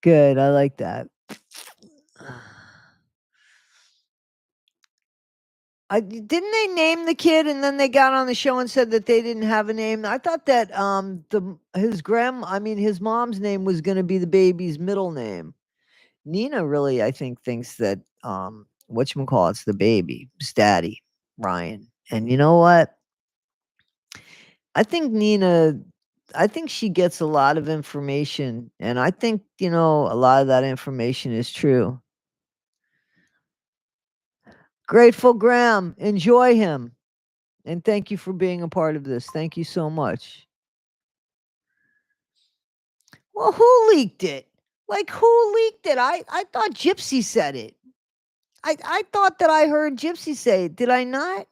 Good, I like that. Didn't they name the kid and then they got on the show and said that they didn't have a name? I thought that his mom's name was gonna be the baby's middle name. Nina really, I think, thinks that whatchamacallit's the baby's daddy, Ryan. And you know what? I think Nina I think she gets a lot of information, and I think, a lot of that information is true. Grateful Graham, enjoy him. And thank you for being a part of this. Thank you so much. Well, who leaked it? Like, who leaked it? I thought Gypsy said it. I thought that I heard Gypsy say it. Did I not?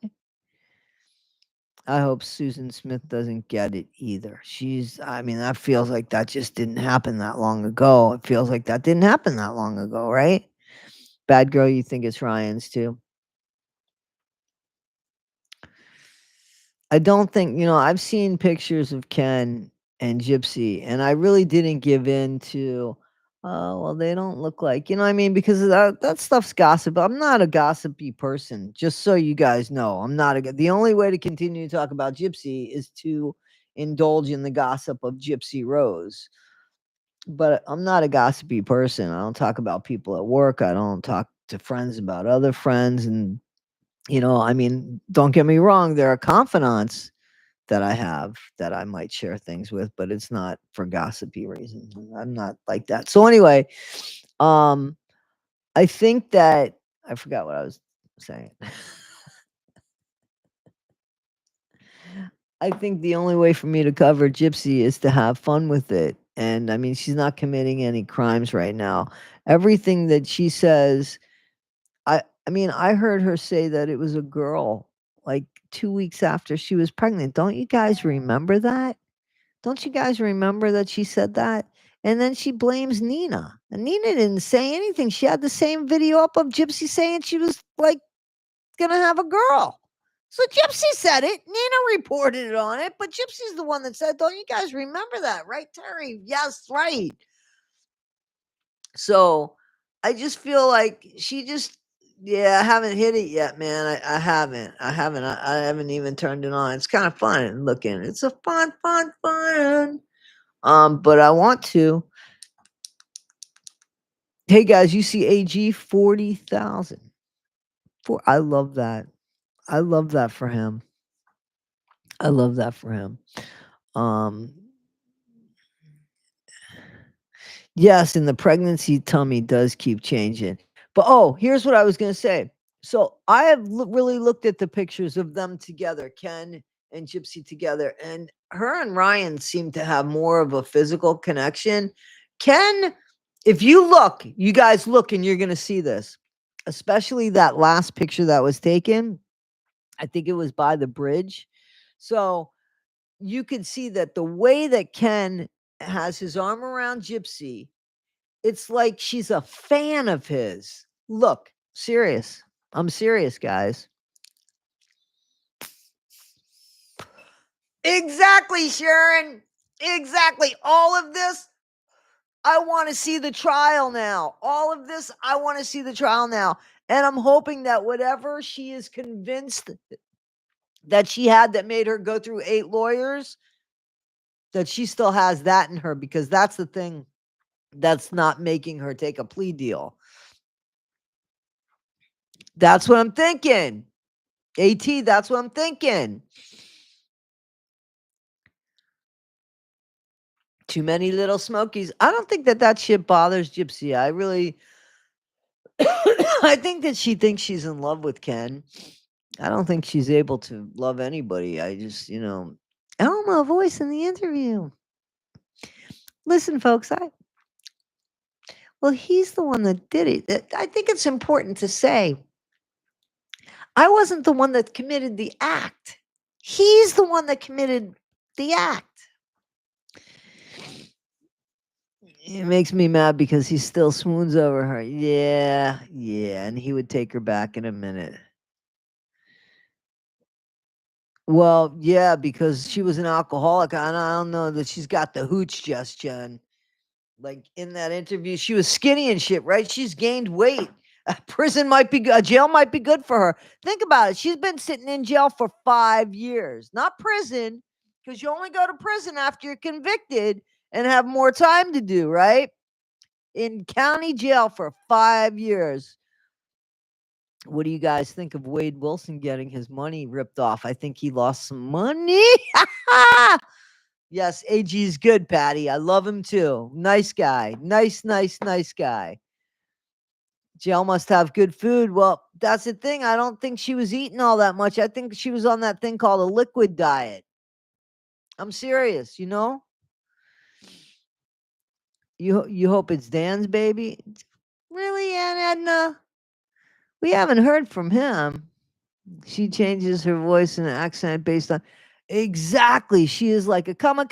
I hope Susan Smith doesn't get it either. That feels like that just didn't happen that long ago. It feels like that didn't happen that long ago, right? Bad girl, you think it's Ryan's too? I don't think, I've seen pictures of Ken and Gypsy, and I really didn't give in to, oh, well, they don't look like, you know what I mean? Because that stuff's gossip. I'm not a gossipy person, just so you guys know. I'm not the only way to continue to talk about Gypsy is to indulge in the gossip of Gypsy Rose. But I'm not a gossipy person. I don't talk about people at work. I don't talk to friends about other friends. And, don't get me wrong, there are confidants that I have that I might share things with, but it's not for gossipy reasons. I'm not like that. So anyway, I think that I forgot what I was saying. I think the only way for me to cover Gypsy is to have fun with it. And she's not committing any crimes right now. Everything that she says, I heard her say that it was a girl like 2 weeks after she was pregnant. Don't you guys remember that? Don't you guys remember that she said that? And then she blames Nina. And Nina didn't say anything. She had the same video up of Gypsy saying she was like gonna have a girl. So Gypsy said it. Nina reported it on it, but Gypsy's the one that said, don't you guys remember that, right, Terry? Yes, right. So I just feel like I haven't hit it yet, man. I haven't. I haven't even turned it on. It's kind of fun looking. It's a fun. But I want to. Hey guys, you see AG 40,000. I love that. I love that for him. I love that for him. Um Yes, and the pregnancy tummy does keep changing. But here's what I was going to say. So I have really looked at the pictures of them together, Ken and Gypsy together, and her and Ryan seem to have more of a physical connection. Ken, if you guys look and you're going to see this, especially that last picture that was taken. I think it was by the bridge. So you can see that the way that Ken has his arm around Gypsy, it's like she's a fan of his. Look, serious. I'm serious, guys. Exactly, Sharon. Exactly. All of this, I want to see the trial now. All of this, I want to see the trial now. And I'm hoping that whatever she is convinced that she had that made her go through 8 lawyers, that she still has that in her, because that's the thing that's not making her take a plea deal. That's what I'm thinking. AT, that's what I'm thinking. Too many little smokies. I don't think that shit bothers Gypsy. I really I think that she thinks she's in love with Ken. I don't think she's able to love anybody. I just, Elma voice in the interview. Listen, folks, well, he's the one that did it. I think it's important to say I wasn't the one that committed the act. He's the one that committed the act. It makes me mad because he still swoons over her. Yeah, yeah, and he would take her back in a minute. Well, yeah, because she was an alcoholic, and I don't know that she's got the hooch just, Jen. Like in that interview, she was skinny and shit, right? She's gained weight. Prison might be good. Jail might be good for her. Think about it. She's been sitting in jail for 5 years, not prison, because you only go to prison after you're convicted and have more time to do, right? In county jail for 5 years. What do you guys think of Wade Wilson getting his money ripped off? I think he lost some money. Yes, AG is good, Patty. I love him too. Nice guy. Nice guy. Jail must have good food. Well, that's the thing. I don't think she was eating all that much. I think she was on that thing called a liquid diet. I'm serious, you know? You hope it's Dan's baby? Really, Aunt Edna? We haven't heard from him. She changes her voice and accent based on exactly. She is like a come a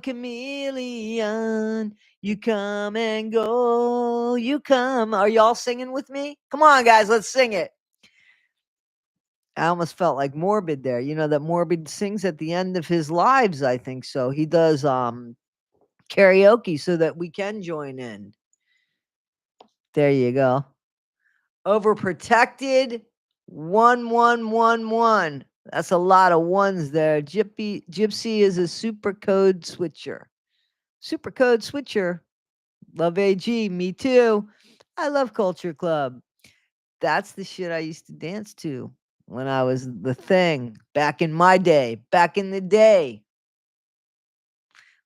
chameleon. You come and go. You come. Are y'all singing with me? Come on, guys, let's sing it. I almost felt like Morbid there. You know that Morbid sings at the end of his lives, I think so. He does karaoke so that we can join in. There you go. Overprotected 1111. That's a lot of ones there. Gypsy is a super code switcher. Super code switcher. Love AG. Me too. I love Culture Club. That's the shit I used to dance to when I was the thing back in my day, back in the day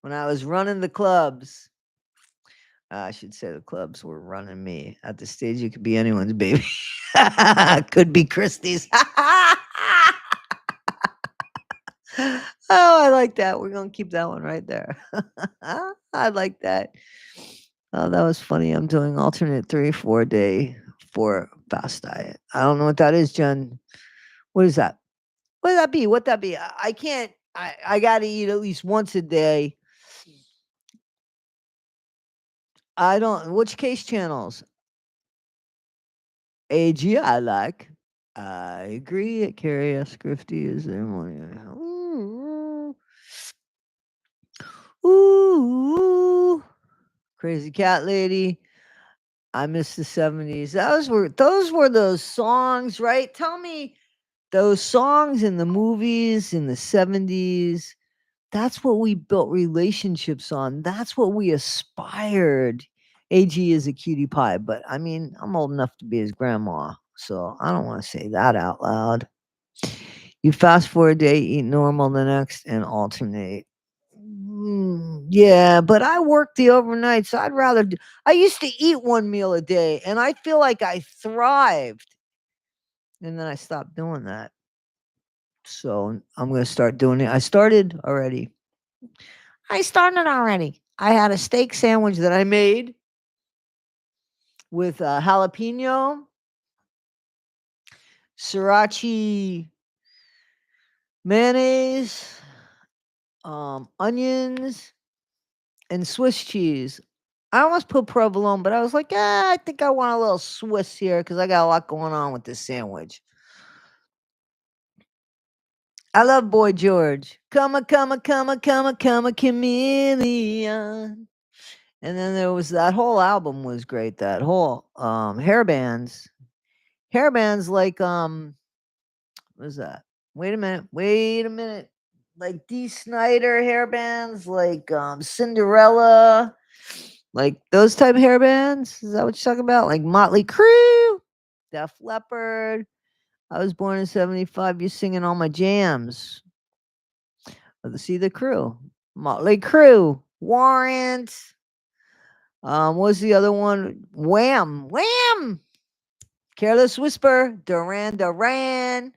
when I was running the clubs. I should say the clubs were running me. At the stage, it could be anyone's baby. Could be Christie's. Oh, I like that. We're gonna keep that one right there. I like that. Oh, that was funny. I'm doing alternate 3-4 day for fast diet. I don't know what that is, Jen. What is that? What would that be? What that be? I can't. I gotta eat at least once a day. I don't. Which case channels? AG, I like. I agree. Carrie S. Grifty is there. Ooh, ooh, crazy cat lady. I miss the 70s. Those were those songs, right? Tell me those songs in the movies in the 70s. That's what we built relationships on. That's what we aspired. AG is a cutie pie, but I mean, I'm old enough to be his grandma, so I don't want to say that out loud. You fast forward a day, eat normal the next, and alternate. Yeah, but I work the overnight, so I'd rather. I used to eat one meal a day, and I feel like I thrived. And then I stopped doing that. So I'm going to start doing it. I started already. I had a steak sandwich that I made with jalapeno, sriracha mayonnaise, onions, and Swiss cheese. I almost put provolone, but I was like, I think I want a little Swiss here because I got a lot going on with this sandwich. I love Boy George. Come a chameleon. And then there was that whole album was great. That whole hair bands. Hair bands like what is that? Wait a minute. Like D. Snyder hair bands, like Cinderella, like those type of hair bands. Is that what you're talking about? Like Motley Crue, Def Leppard. I was born in '75. You're singing all my jams. See the Crew, Motley Crue, Warrant. What's the other one? Wham, Careless Whisper, Duran Duran.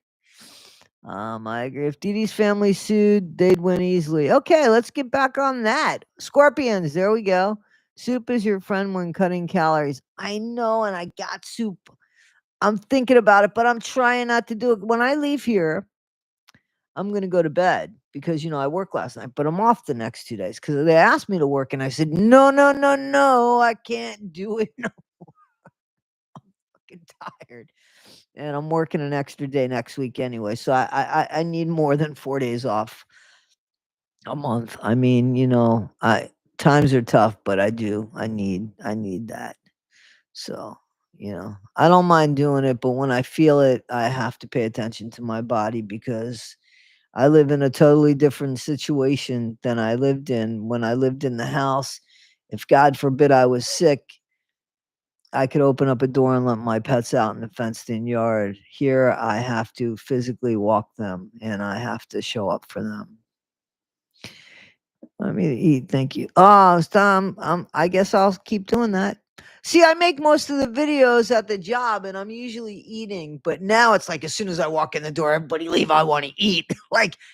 I agree. If Dee Dee's family sued, they'd win easily. Okay, let's get back on that. Scorpions, there we go. Soup is your friend when cutting calories. I know, and I got soup. I'm thinking about it, but I'm trying not to do it. When I leave here, I'm gonna go to bed because I worked last night, but I'm off the next 2 days because they asked me to work, and I said, no, no, no, no, I can't do it. No, fucking tired. And I'm working an extra day next week anyway, so I need more than 4 days off a month. I mean, I times are tough, but I need that. So, I don't mind doing it, but when I feel it, I have to pay attention to my body because I live in a totally different situation than I lived in when I lived in the house. If God forbid I was sick, I could open up a door and let my pets out in the fenced in yard. Here, I have to physically walk them and I have to show up for them. Let me eat. Thank you. Oh, Tom, I guess I'll keep doing that. See, I make most of the videos at the job and I'm usually eating, but now it's like as soon as I walk in the door, everybody leave, I want to eat.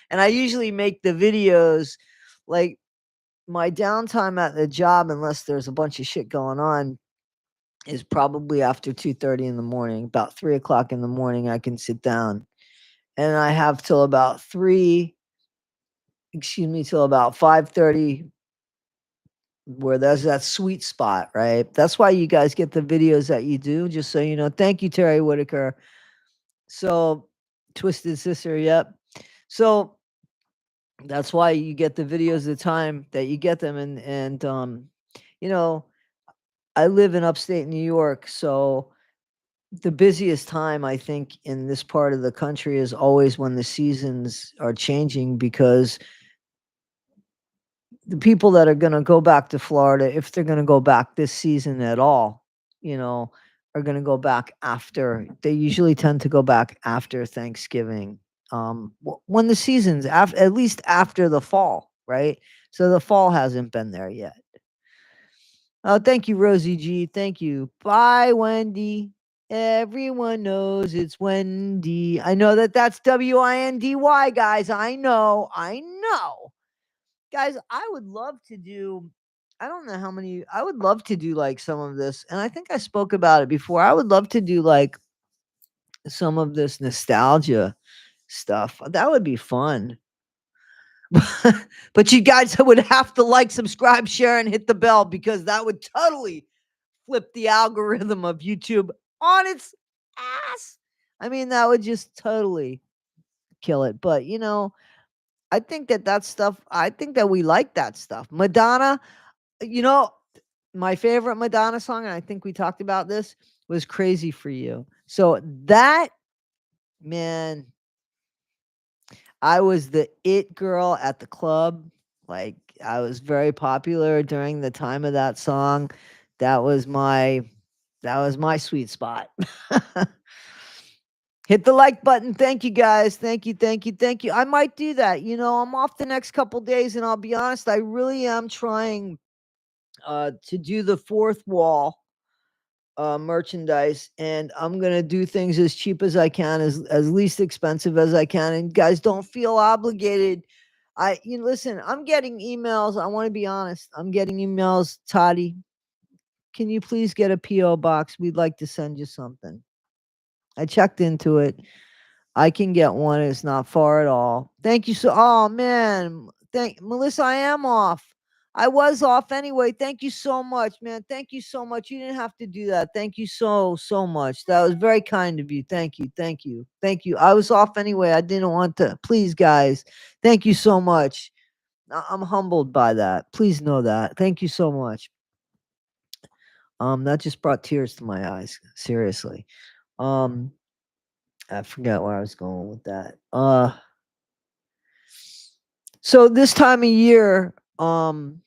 And I usually make the videos like my downtime at the job, unless there's a bunch of shit going on, is probably after 2:30 in the morning. About 3 o'clock in the morning, I can sit down and I have till about 5:30 where there's that sweet spot, right? That's why you guys get the videos that you do, just so you know. Thank you, Terry Whitaker. So, Twisted Sister, yep. So that's why you get the videos the time that you get them, and you know, I live in upstate New York, so the busiest time I think in this part of the country is always when the seasons are changing because the people that are gonna go back to Florida, if they're gonna go back this season at all, you know, are gonna go back after. They usually tend to go back after Thanksgiving, when the season's at least after the fall, right? So the fall hasn't been there yet. Oh, thank you, Rosie G. Thank you. Bye, Wendy. Everyone knows it's Wendy. I know that's WINDY, guys. I know. I know. Guys, I would love to do I don't know how many I would love to do like some of this, and I think I spoke about it before. I would love to do like some of this nostalgia stuff. That would be fun. But you guys would have to like, subscribe, share, and hit the bell because that would totally flip the algorithm of YouTube on its ass. I mean, that would just totally kill it. But, I think I think that we like that stuff. Madonna, you know, my favorite Madonna song, and I think we talked about this, was Crazy for You. So that, man, I was the it girl at the club. Like, I was very popular during the time of that song. That was my that was my sweet spot. Hit the like button. Thank you guys. Thank you, thank you, thank you. I might do that. I'm off the next couple days, and I'll be honest, I really am trying to do the fourth wall merchandise, and I'm gonna do things as cheap as I can, as least expensive as I can. And guys, don't feel obligated. Listen, I'm getting emails. I want to be honest. I'm getting emails. Toddy, can you please get a PO box? We'd like to send you something. I checked into it. I can get one. It's not far at all. Thank you so. Oh man, thank Melissa. I am off. I was off anyway. Thank you so much, man. Thank you so much. You didn't have to do that. Thank you so much. That was very kind of you. Thank you. Thank you. Thank you. I was off anyway. I didn't want to. Please, guys. Thank you so much. I'm humbled by that. Please know that. Thank you so much. That just brought tears to my eyes. Seriously. Um, I forgot where I was going with that. So this time of year, things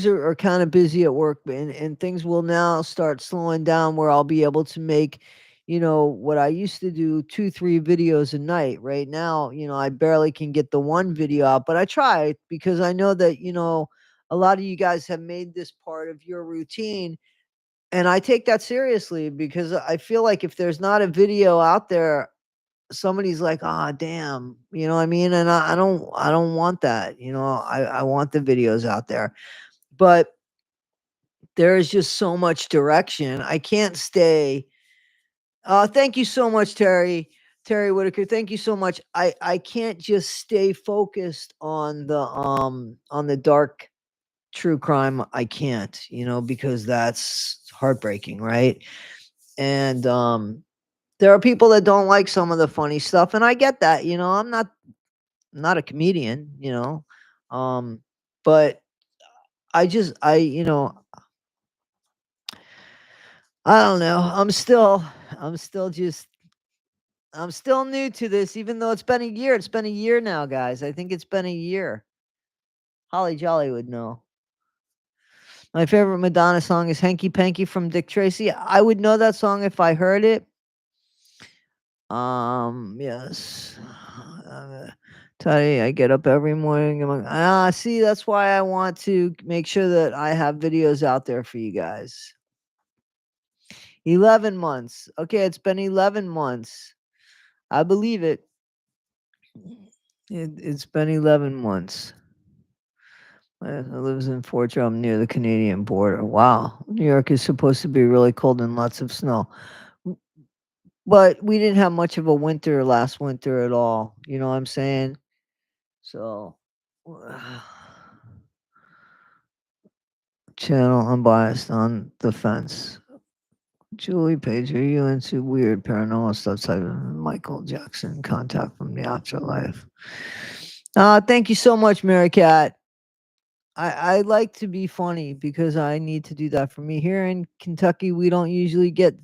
are kind of busy at work, and things will now start slowing down where I'll be able to make, what I used to do 2, 3 videos a night. Right now, I barely can get the one video out, but I try because I know that, a lot of you guys have made this part of your routine. And I take that seriously because I feel like if there's not a video out there somebody's like, "Ah, damn," you know what I mean? And I don't want that, you know. I want the videos out there. But there is just so much direction. I can't stay. Thank you so much, Terry Whitaker. Thank you so much. I can't just stay focused on the dark true crime. I can't, you know, because that's heartbreaking, right? And there are people that don't like some of the funny stuff, and I get that. You know, I'm not a comedian, you know. But I don't know. I'm still new to this, even though it's been a year. It's been a year now, guys. I think it's been a year. Holly Jolly would know. My favorite Madonna song is Hanky Panky from Dick Tracy. I would know that song if I heard it. Yes. Teddy, I get up every morning. See, that's why I want to make sure that I have videos out there for you guys. 11 months. Okay, it's been 11 months. I believe it. It's been 11 months. I lives in Fort Drum near the Canadian border. Wow. New York is supposed to be really cold and lots of snow. But we didn't have much of a winter last winter at all. You know what I'm saying? So, channel unbiased on the fence. Julie Page, are you into weird paranormal stuff type of Michael Jackson contact from the afterlife? Thank you so much, Mary Cat. I like to be funny because I need to do that for me. Here in Kentucky, we don't usually get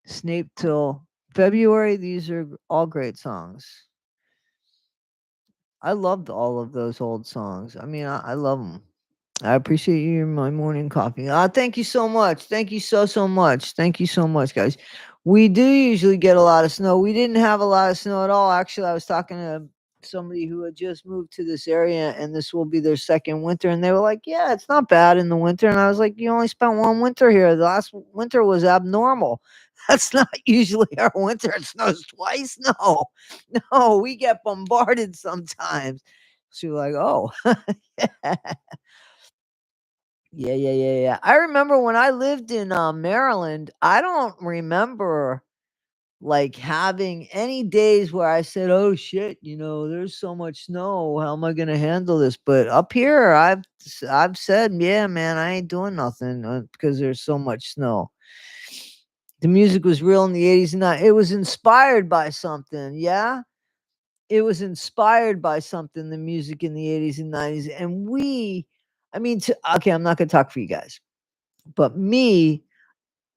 Snape till February. These are all great songs. I loved all of those old songs. I mean, I love them. I appreciate you in my morning coffee. Thank you so much. Thank you so much. Thank you so much, guys. We do usually get a lot of snow. We didn't have a lot of snow at all. Actually, I was talking to somebody who had just moved to this area and this will be their second winter. And they were like, yeah, it's not bad in the winter. And I was like, you only spent one winter here. The last winter was abnormal. That's not usually our winter. It snows twice. No, no, we get bombarded sometimes. She was like, oh, yeah. Yeah. I remember when I lived in Maryland, I don't remember like having any days where I said, "Oh shit, you know, there's so much snow. How am I going to handle this?" But up here, I've said, "Yeah, man, I ain't doing nothing because there's so much snow." The music was real in the 80s and it was inspired by something. Yeah. It was inspired by something, the music in the 80s and 90s. And okay, I'm not going to talk for you guys. But me,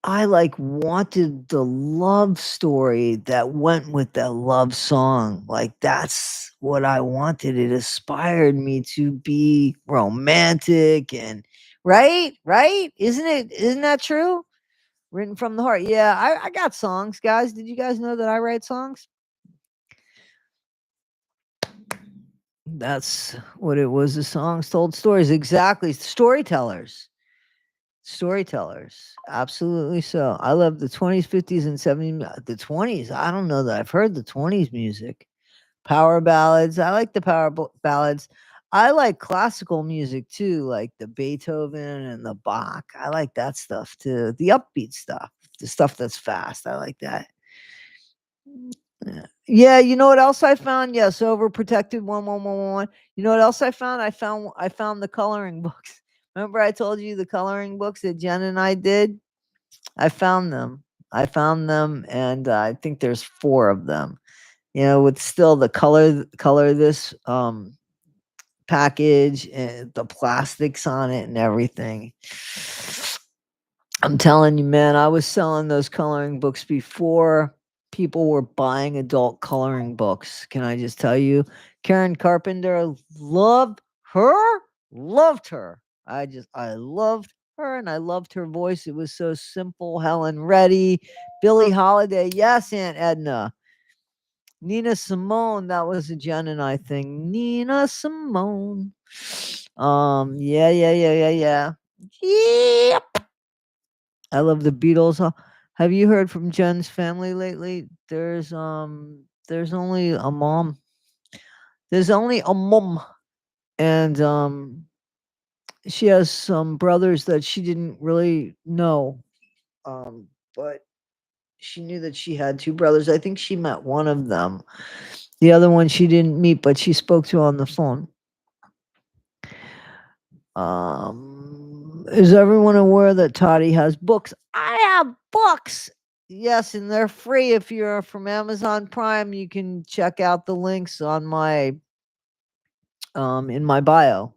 I like wanted the love story that went with that love song. Like that's what I wanted. It inspired me to be romantic and right? Right? Isn't that true? Written from the heart. Yeah, I got songs, guys. Did you guys know that I write songs? That's what it was. The songs told stories. Exactly. Storytellers. Storytellers, absolutely so. I love the 20s, 50s, and 70s. The 20s, I don't know that I've heard the 20s music. Power ballads, I like the ballads. I like classical music too, like the Beethoven and the Bach. I like that stuff too. The upbeat stuff, the stuff that's fast. I like that. Yeah, you know what else I found? Yes, overprotected 1111. You know what else I found? I found the coloring books. Remember I told you the coloring books that Jen and I did? I found them. I found them and I think there's 4 of them. You know, with still the color this package and the plastics on it and everything. I'm telling you, man, I was selling those coloring books before people were buying adult coloring books. Can I just tell you? Karen Carpenter loved her. I loved her and I loved her voice. It was so simple. Helen Reddy, Billie Holiday. Yes, Aunt Edna. Nina Simone, that was a Jen and I thing. Nina Simone. Yeah. Yep. I love the Beatles. Have you heard from Jen's family lately? There's only a mom. There's only a mom, and she has some brothers that she didn't really know. But she knew that she had two brothers. I think she met one of them. The other one she didn't meet, but she spoke to on the phone. Is everyone aware that Toddy has books? I have books. Yes, and they're free. If you're from Amazon Prime, you can check out the links on my in my bio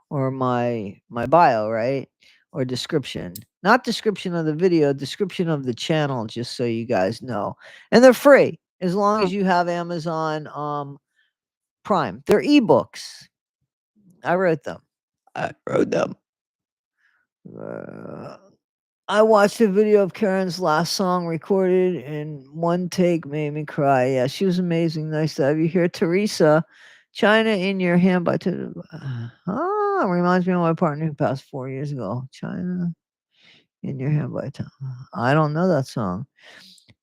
or my bio, right? Or description. Not description of the video, description of the channel, just so you guys know. And they're free as long as you have Amazon Prime. They're ebooks. I wrote them. I wrote them. I watched a video of Karen's last song recorded in one take, made me cry. Yeah, she was amazing. Nice to have you here. Teresa, China in Your Hand by reminds me of my partner who passed 4 years ago. China in Your Hand by I don't know that song.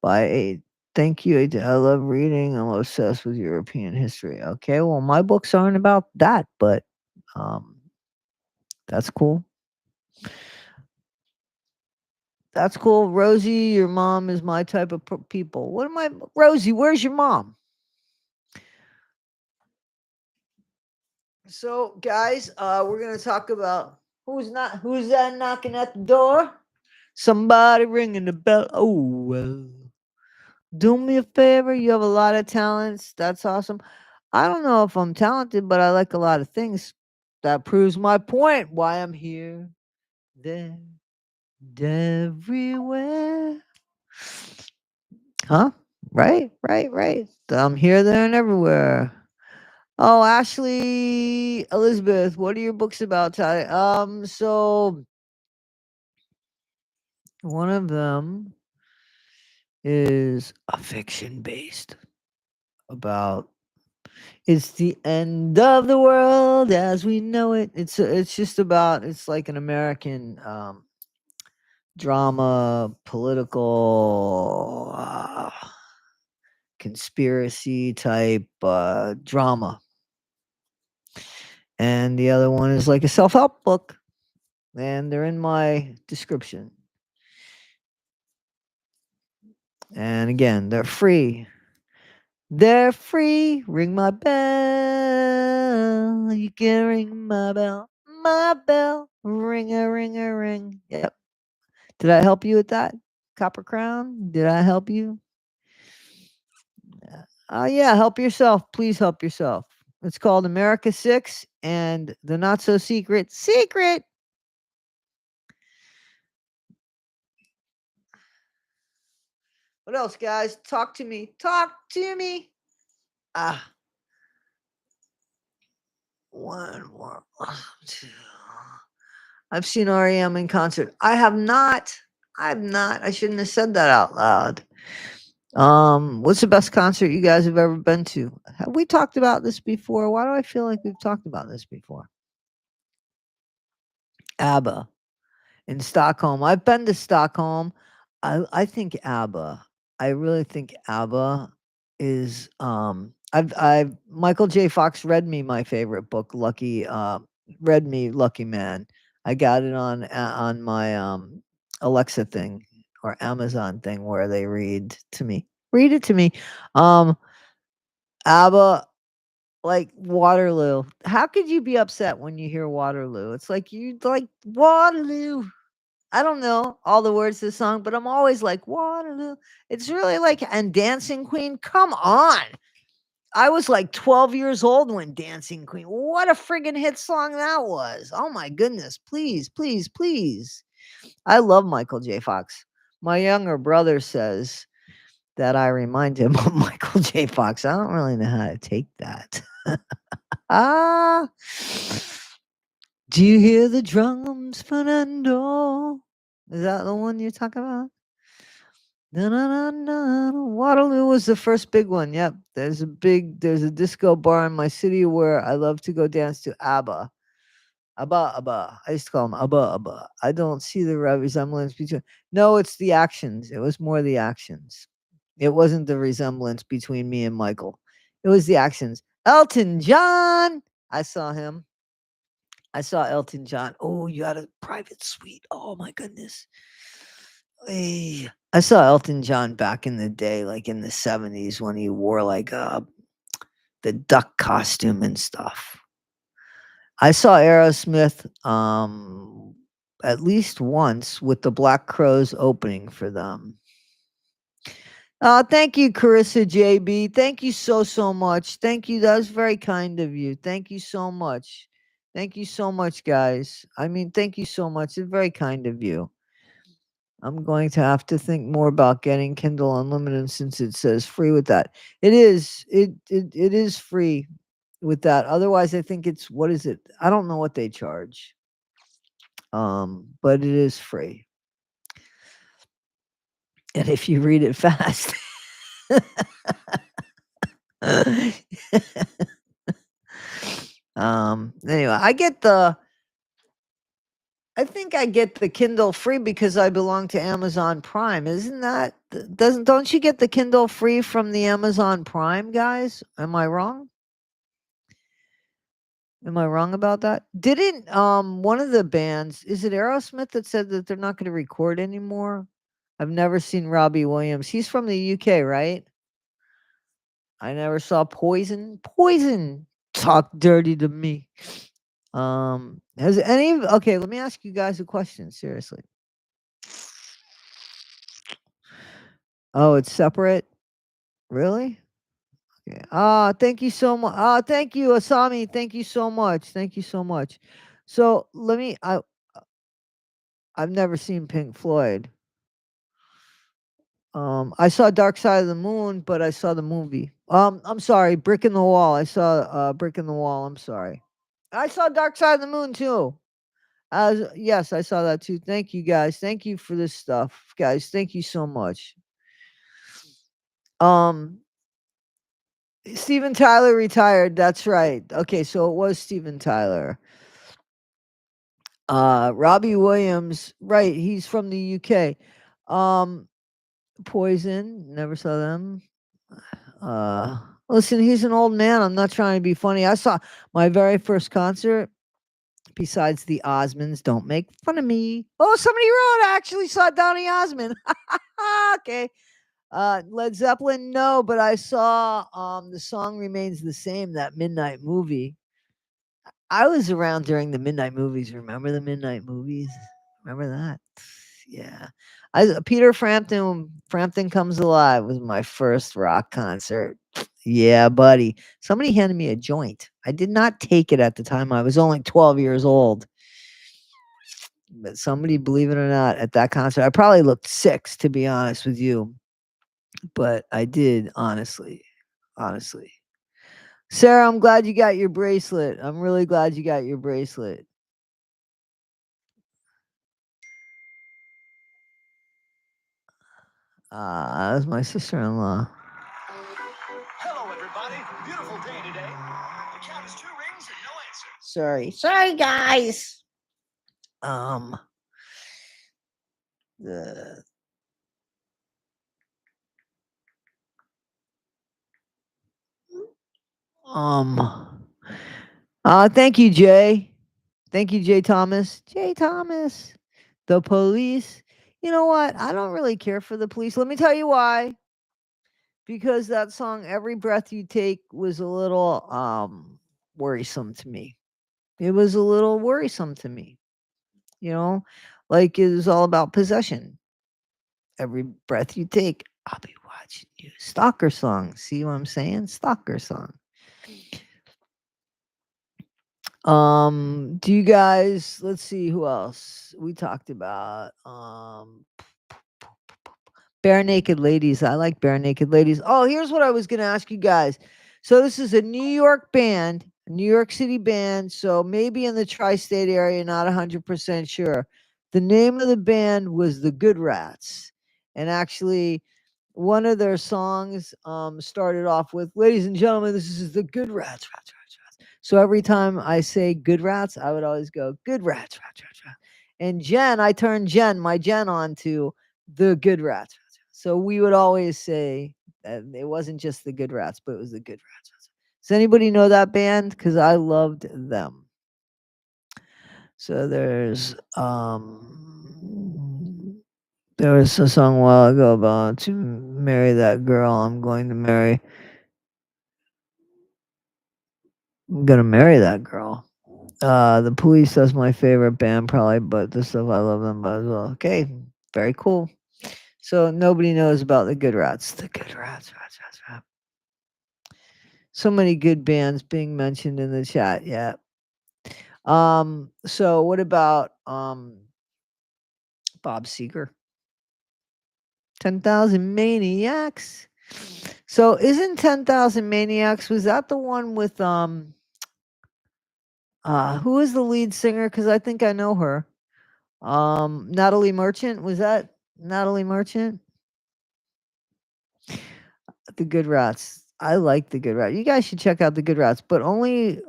By a Thank you. I love reading. I'm obsessed with European history. Okay, well, my books aren't about that, but that's cool. That's cool. Rosie, your mom is my type of people. What am I? Rosie, where's your mom? So, guys, we're gonna talk about who's that knocking at the door? Somebody ringing the bell. Oh well. Do me a favor. You have a lot of talents. That's awesome. I don't know if I'm talented, but I like a lot of things. That proves my point. Why I'm here, there, everywhere. Huh? Right. I'm here, there, and everywhere. Oh, Ashley Elizabeth, what are your books about, Ty? So one of them is a fiction based about it's the end of the world as we know it. It's just about it's like an American drama, political conspiracy type drama. And the other one is like a self-help book, and they're in my description. And again, they're free. They're free. Ring my bell. You can ring my bell. My bell. Ring a ring a ring. Yep. Did I help you with that? Copper Crown? Did I help you? Yeah, help yourself. Please help yourself. It's called America 6 and the Not So Secret. Secret. What else, guys? Talk to me. Talk to me. Ah. One more. Two. I've seen REM in concert. I have not. I have not. I shouldn't have said that out loud. What's the best concert you guys have ever been to? Have we talked about this before? Why do I feel like we've talked about this before? ABBA in Stockholm. I've been to Stockholm. I think ABBA. I really think ABBA is I've Michael J. Fox read me my favorite book, read me Lucky Man. I got it on my Alexa thing or Amazon thing where they read to me. Read it to me. ABBA, like Waterloo. How could you be upset when you hear Waterloo? It's like you like Waterloo. I don't know all the words to the song, but I'm always like, Waterloo. It's really like, and Dancing Queen, come on. I was like 12 years old when Dancing Queen. What a friggin' hit song that was. Oh my goodness. Please, please, please. I love Michael J. Fox. My younger brother says that I remind him of Michael J. Fox. I don't really know how to take that. Ah. Do you hear the drums, Fernando? Is that the one you're talking about? Na, na, na, na. Waterloo was the first big one. Yep. There's a disco bar in my city where I love to go dance to ABBA. Abba, Abba. I used to call him Abba, Abba. I don't see the resemblance between. No, it's the actions. It was more the actions. It wasn't the resemblance between me and Michael. It was the actions. Elton John. I saw him. I saw Elton John. Oh, you had a private suite. Oh my goodness. I saw Elton John back in the day, like in the 70s when he wore like the duck costume and stuff. I saw Aerosmith at least once with the Black Crowes opening for them. Thank you, Carissa JB. Thank you so much. Thank you. That was very kind of you. Thank you so much. Thank you so much, guys. I mean, thank you so much. It's very kind of you. I'm going to have to think more about getting Kindle Unlimited since it says free with that. It is. It is free with that. Otherwise, I think it's what is it? I don't know what they charge. But it is free. And if you read it fast. Anyway, I think I get the Kindle free because I belong to Amazon Prime. Isn't that don't you get the Kindle free from the Amazon Prime guys? Am I wrong? Am I wrong about that? Didn't one of the bands, is it Aerosmith that said that they're not going to record anymore? I've never seen Robbie Williams. He's from the UK, right? I never saw Poison. Poison talk dirty to me. Has any okay, let me ask you guys a question, seriously. Oh, it's separate? Really? Okay. Thank you so much. Thank you, Asami. Thank you so much. Thank you so much. So let me I've never seen Pink Floyd. I saw Dark Side of the Moon, but I saw the movie. I'm sorry, Brick in the Wall. I saw Brick in the Wall. I'm sorry. I saw Dark Side of the Moon too. Yes, I saw that too. Thank you guys. Thank you for this stuff, guys. Thank you so much. Steven Tyler retired. That's right. Okay, so it was Steven Tyler. Robbie Williams, right? He's from the UK. Poison. Never saw them. Listen, he's an old man. I'm not trying to be funny. I saw my very first concert. Besides the Osmonds, don't make fun of me. Oh, somebody wrote. I actually saw Donny Osmond. Okay. Led Zeppelin, no, but I saw The Song Remains the Same, that Midnight Movie. I was around during the Midnight Movies. Remember the Midnight Movies? Remember that? Yeah. Peter Frampton Comes Alive was my first rock concert. Yeah, buddy. Somebody handed me a joint. I did not take it at the time. I was only 12 years old. But somebody, believe it or not, at that concert, I probably looked 6, to be honest with you. But I did, honestly. Honestly. Sarah, I'm glad you got your bracelet. I'm really glad you got your bracelet. That's my sister-in-law. Hello, everybody. Beautiful day today. The count is 2 rings and no answer. Sorry, guys. The thank you, Jay. Thank you, Jay Thomas. Jay Thomas. The Police. You know what? I don't really care for the Police. Let me tell you why. Because that song Every Breath You Take was a little worrisome to me. It was a little worrisome to me. You know, like it was all about possession. Every breath you take, I'll be watching you. Stalker song. See what I'm saying? Stalker song. Do you guys, let's see who else we talked about. Bare Naked Ladies. I like Bare Naked Ladies. Oh, here's what I was going to ask you guys. So this is a New York band, a New York City band. So maybe in the tri-state area, not 100% sure. The name of the band was the Good Rats. And actually, one of their songs started off with, "Ladies and gentlemen, this is the Good Rats, rats, rats, rats." So every time I say Good Rats, I would always go Good Rats, rats, rats, rats. And Jen, I turned my Jen on to the Good Rats. So we would always say that it wasn't just the Good Rats, but it was the Good Rats. Does anybody know that band? Because I loved them. So there was a song a while ago about to marry that girl I'm going to marry. I'm gonna marry that girl. The Police, that's my favorite band probably, but the stuff I love them as well. Okay, very cool. So nobody knows about the Good Rats. The Good Rats, rats, rats, rats. So many good bands being mentioned in the chat. Yeah. So what about Bob Seger? 10,000 Maniacs. So isn't 10,000 Maniacs, was that the one with who is the lead singer? Because I think I know her. Natalie Merchant, was that Natalie Merchant? The Good Rats. I like the Good Rats. You guys should check out the Good Rats, but only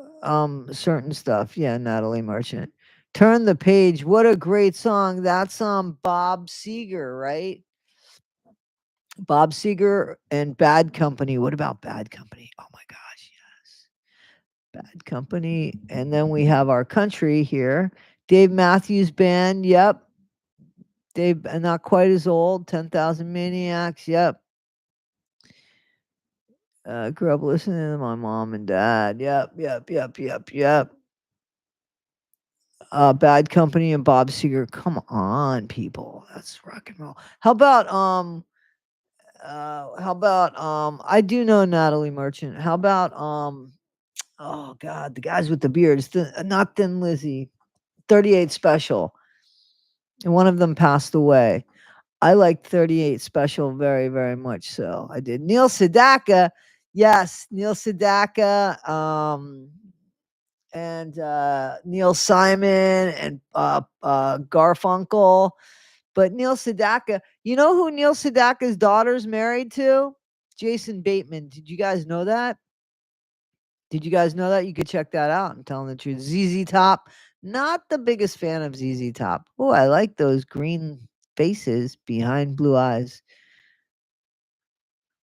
certain stuff. Yeah, Natalie Merchant. Turn the Page. What a great song. That's Bob Seger, right? Bob Seger and Bad Company. What about Bad Company? Oh my gosh, yes. Bad Company. And then we have our country here. Dave Matthews Band. Yep. Dave, not quite as old. 10,000 Maniacs. Yep. Grew up listening to my mom and dad. Yep, yep, yep, yep, yep. Bad Company and Bob Seger. Come on, people. That's rock and roll. I do know Natalie Merchant. How about oh god, the guys with the beards, not Thin Lizzy, 38 Special. And one of them passed away. I liked 38 Special very, very much so. I did. Neil Sedaka, yes, Neil Sedaka, and Neil Simon and Garfunkel. But Neil Sedaka, you know who Neil Sedaka's daughter's married to? Jason Bateman. Did you guys know that? Did you guys know that? You could check that out. I'm telling the truth. ZZ Top. Not the biggest fan of ZZ Top. Oh, I like those green faces behind blue eyes.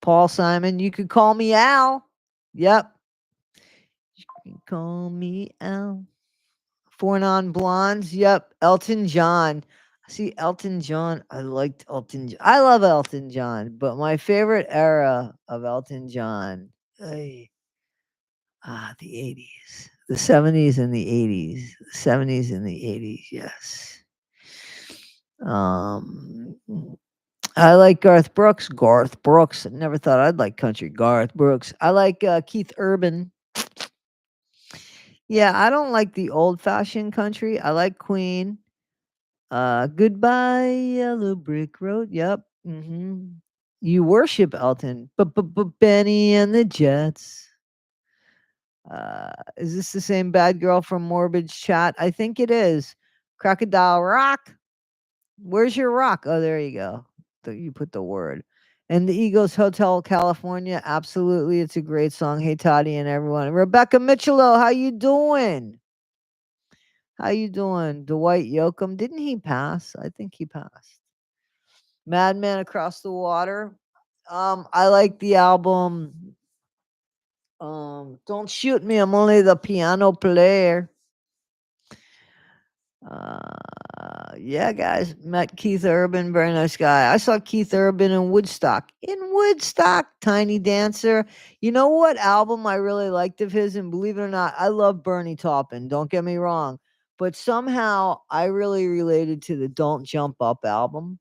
Paul Simon, you could call me Al. Yep. You can call me Al. Four Non Blondes. Yep. Elton John. See, Elton John. I liked Elton. I love Elton John, but my favorite era of Elton John, ay, the 80s, the 70s and the 80s, the 70s and the 80s. Yes. Um, I like Garth Brooks. Garth Brooks. I never thought I'd like country. Garth Brooks. I like Keith Urban. Yeah, I don't like the old fashioned country. I like Queen. Goodbye Yellow Brick Road. Yep. You worship Elton. But Benny and the Jets. Is this the same bad girl from Morbid's chat? I think it is. Crocodile Rock. Where's your rock? Oh, there you go. You put the word. And the Eagles Hotel California. Absolutely. It's a great song. Hey Toddy and everyone. Rebecca Michelo, how you doing? How you doing? Dwight Yoakam. Didn't he pass? I think he passed. Madman Across the Water. I like the album. Don't shoot me. I'm only the piano player. Yeah, guys, met Keith Urban, very nice guy. I saw Keith Urban in Woodstock. Tiny Dancer. You know what album I really liked of his? And believe it or not, I love Bernie Taupin. Don't get me wrong, but somehow I really related to the Don't Jump Up album.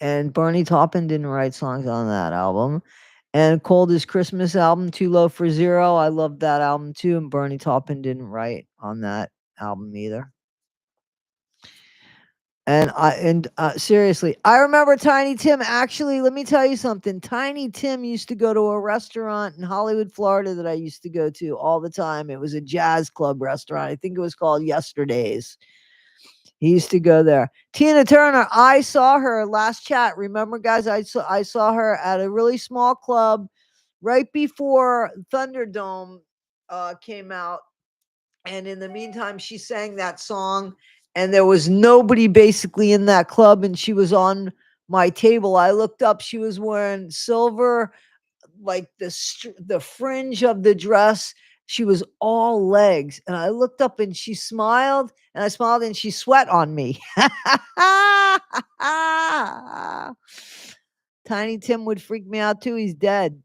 And Bernie Taupin didn't write songs on that album. And Cold as Christmas album, Too Low for Zero. I loved that album too. And Bernie Taupin didn't write on that album either. Seriously, I remember Tiny Tim. Actually, let me tell you something. Tiny Tim used to go to a restaurant in Hollywood, Florida that I used to go to all the time. It was a jazz club restaurant. I think it was called Yesterdays. He used to go there. Tina Turner, I saw her last chat. Remember, guys, I saw her at a really small club right before Thunderdome came out, and in the meantime, she sang that song, and there was nobody basically in that club, and she was on my table. I looked up, she was wearing silver, like the fringe of the dress. She was all legs, and I looked up and she smiled, and I smiled, and she sweat on me. Tiny Tim would freak me out too. He's dead.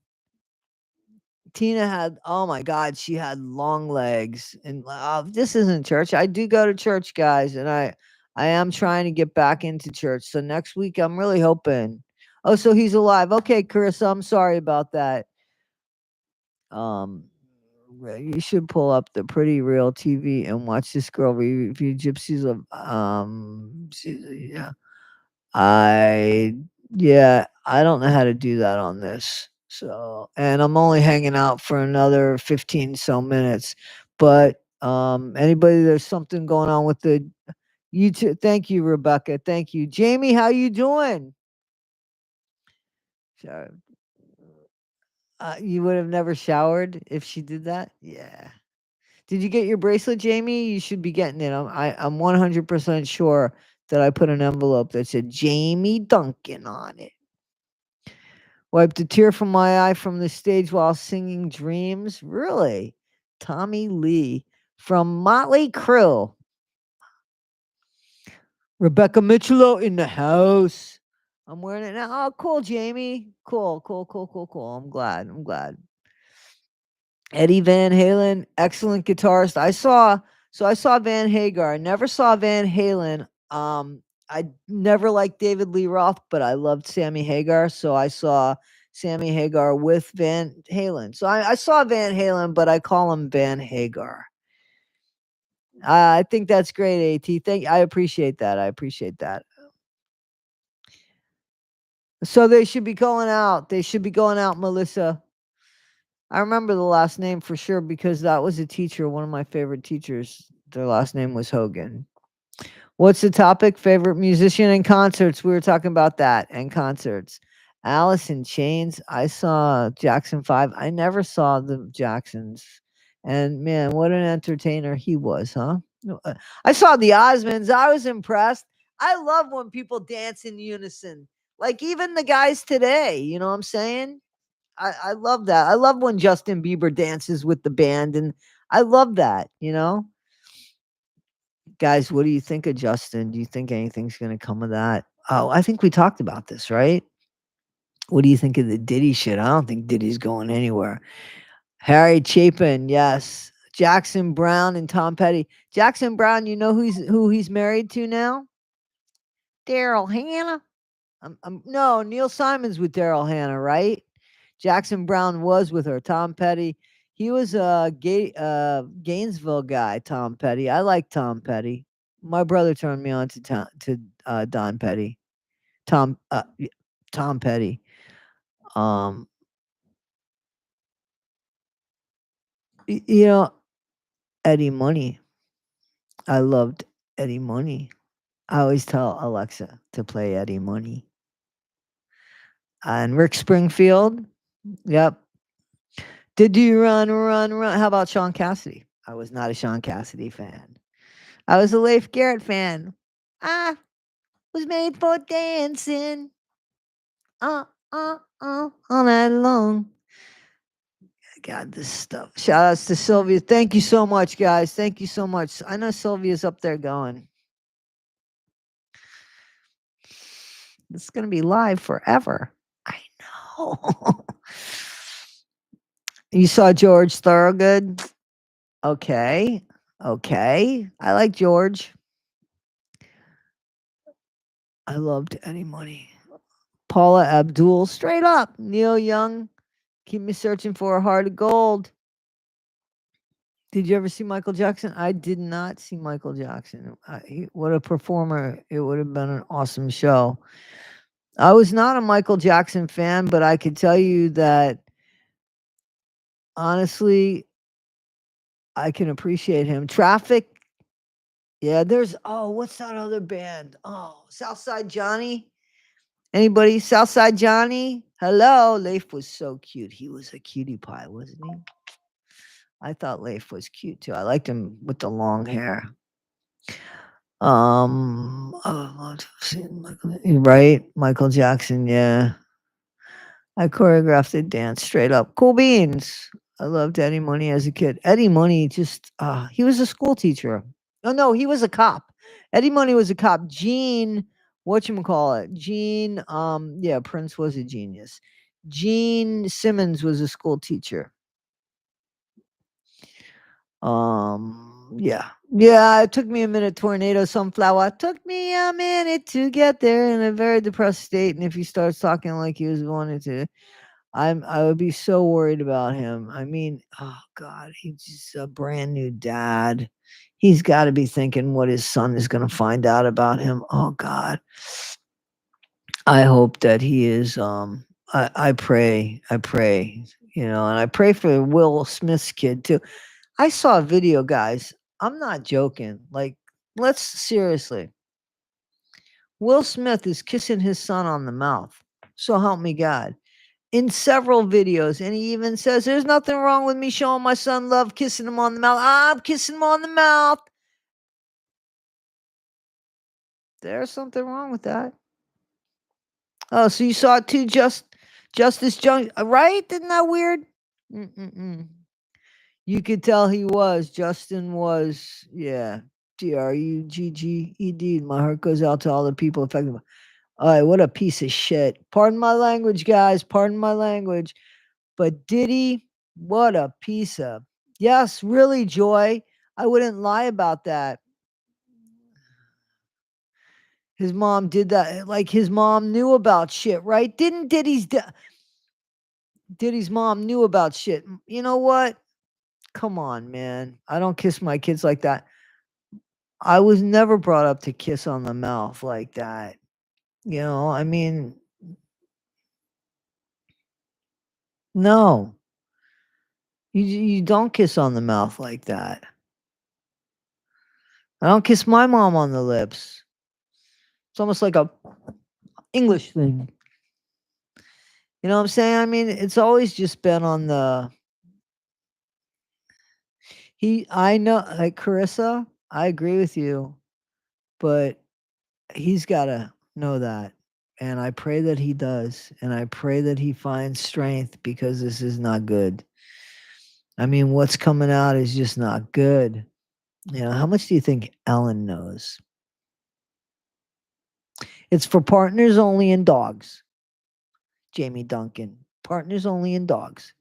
Tina had, oh my God, she had long legs. And this isn't church. I do go to church, guys, and I am trying to get back into church. So next week, I'm really hoping. Oh, so he's alive. Okay, Carissa, I'm sorry about that. Um, you should pull up the Pretty Real TV and watch this girl review Gypsies of yeah. I I don't know how to do that on this. So, and I'm only hanging out for another 15 so minutes. But anybody, there's something going on with the YouTube. Thank you, Rebecca. Thank you. Jamie, how you doing? Sorry. You would have never showered if she did that? Yeah. Did you get your bracelet, Jamie? You should be getting it. I'm 100% sure that I put an envelope that said Jamie Duncan on it. Wiped a tear from my eye from the stage while singing Dreams. Really? Tommy Lee from Motley Crue. Rebecca Mitchell in the house. I'm wearing it now. Oh, cool, Jamie. Cool. I'm glad. Eddie Van Halen, excellent guitarist. I saw Van Hagar. I never saw Van Halen. I never liked David Lee Roth, but I loved Sammy Hagar, so I saw Sammy Hagar with Van Halen. So I saw Van Halen, but I call him Van Hagar. I think that's great, AT. I appreciate that. So they should be going out. Melissa. I remember the last name for sure because that was a teacher, one of my favorite teachers. Their last name was Hogan. What's the topic? Favorite musician and concerts. We were talking about that and concerts. Alice in Chains. I saw Jackson 5. I never saw the Jacksons. And man, what an entertainer he was, huh? I saw the Osmonds. I was impressed. I love when people dance in unison. Like even the guys today, you know what I'm saying? I love that. I love when Justin Bieber dances with the band, and I love that, you know? Guys, what do you think of Justin? Do you think anything's gonna come of that? Oh, I think we talked about this, right? What do you think of the Diddy shit? I don't think Diddy's going anywhere. Harry Chapin, yes. Jackson Brown and Tom Petty. Jackson Brown, you know who he's married to now? Daryl Hannah. No, Neil Simon's with Daryl Hannah, right? Jackson Brown was with her. Tom Petty. He was a Gainesville guy, Tom Petty. I like Tom Petty. My brother turned me on to Don Petty. Tom Petty. You know, Eddie Money. I loved Eddie Money. I always tell Alexa to play Eddie Money. And Rick Springfield. Yep. Did you run? How about Sean Cassidy? I was not a Sean Cassidy fan. I was a Leif Garrett fan. I was made for dancing. All night long. God, this stuff. Shout outs to Sylvia. Thank you so much, guys. Thank you so much. I know Sylvia's up there going. It's going to be live forever. I know. You saw George Thorogood? Okay. I like George. I loved Eddie Money. Paula Abdul, straight up. Neil Young, keep me searching for a heart of gold. Did you ever see Michael Jackson? I did not see Michael Jackson. What a performer. It would have been an awesome show. I was not a Michael Jackson fan, but I could tell you that honestly, I can appreciate him. Traffic. Yeah, what's that other band? Oh, Southside Johnny. Anybody? Southside Johnny? Hello. Leif was so cute. He was a cutie pie, wasn't he? I thought Leif was cute too. I liked him with the long hair. Right? Michael Jackson, yeah. I choreographed the dance straight up. Cool beans. I loved Eddie Money as a kid. Eddie Money just he was a school teacher. Oh no, he was a cop. Eddie Money was a cop. Gene, whatchamacallit? Gene, yeah, Prince was a genius. Gene Simmons was a school teacher. Yeah. Yeah, it took me a minute, Tornado Sunflower. Took me a minute to get there in a very depressed state. And if he starts talking like he was wanting to, I would be so worried about him. I mean, oh God, he's just a brand new dad. He's got to be thinking what his son is going to find out about him. Oh God. I hope that he is I pray, and I pray for Will Smith's kid too. I saw a video, guys. I'm not joking. Like, let's seriously. Will Smith is kissing his son on the mouth. So help me God. In several videos, and he even says, "There's nothing wrong with me showing my son love, kissing him on the mouth. I'm kissing him on the mouth." There's something wrong with that. Oh, so you saw it too, Justice Jones, right? Isn't that weird? Mm-mm-mm. You could tell he was. Justin was. Yeah. Drugged. My heart goes out to all the people affected. All right, what a piece of shit. Pardon my language, guys. Pardon my language. But Diddy, what a piece of. Yes, really, Joy. I wouldn't lie about that. His mom did that. Like his mom knew about shit, right? Didn't Diddy's mom knew about shit. You know what? Come on, man. I don't kiss my kids like that. I was never brought up to kiss on the mouth like that. I mean, no. You don't kiss on the mouth like that. I don't kiss my mom on the lips. It's almost like a English thing. You know what I'm saying? I mean, it's always just been on the I know, like Carissa, I agree with you, but he's got to know that. And I pray that he does. And I pray that he finds strength because this is not good. I mean, what's coming out is just not good. How much do you think Ellen knows? It's for partners only in dogs. Jamie Duncan. Partners only in dogs.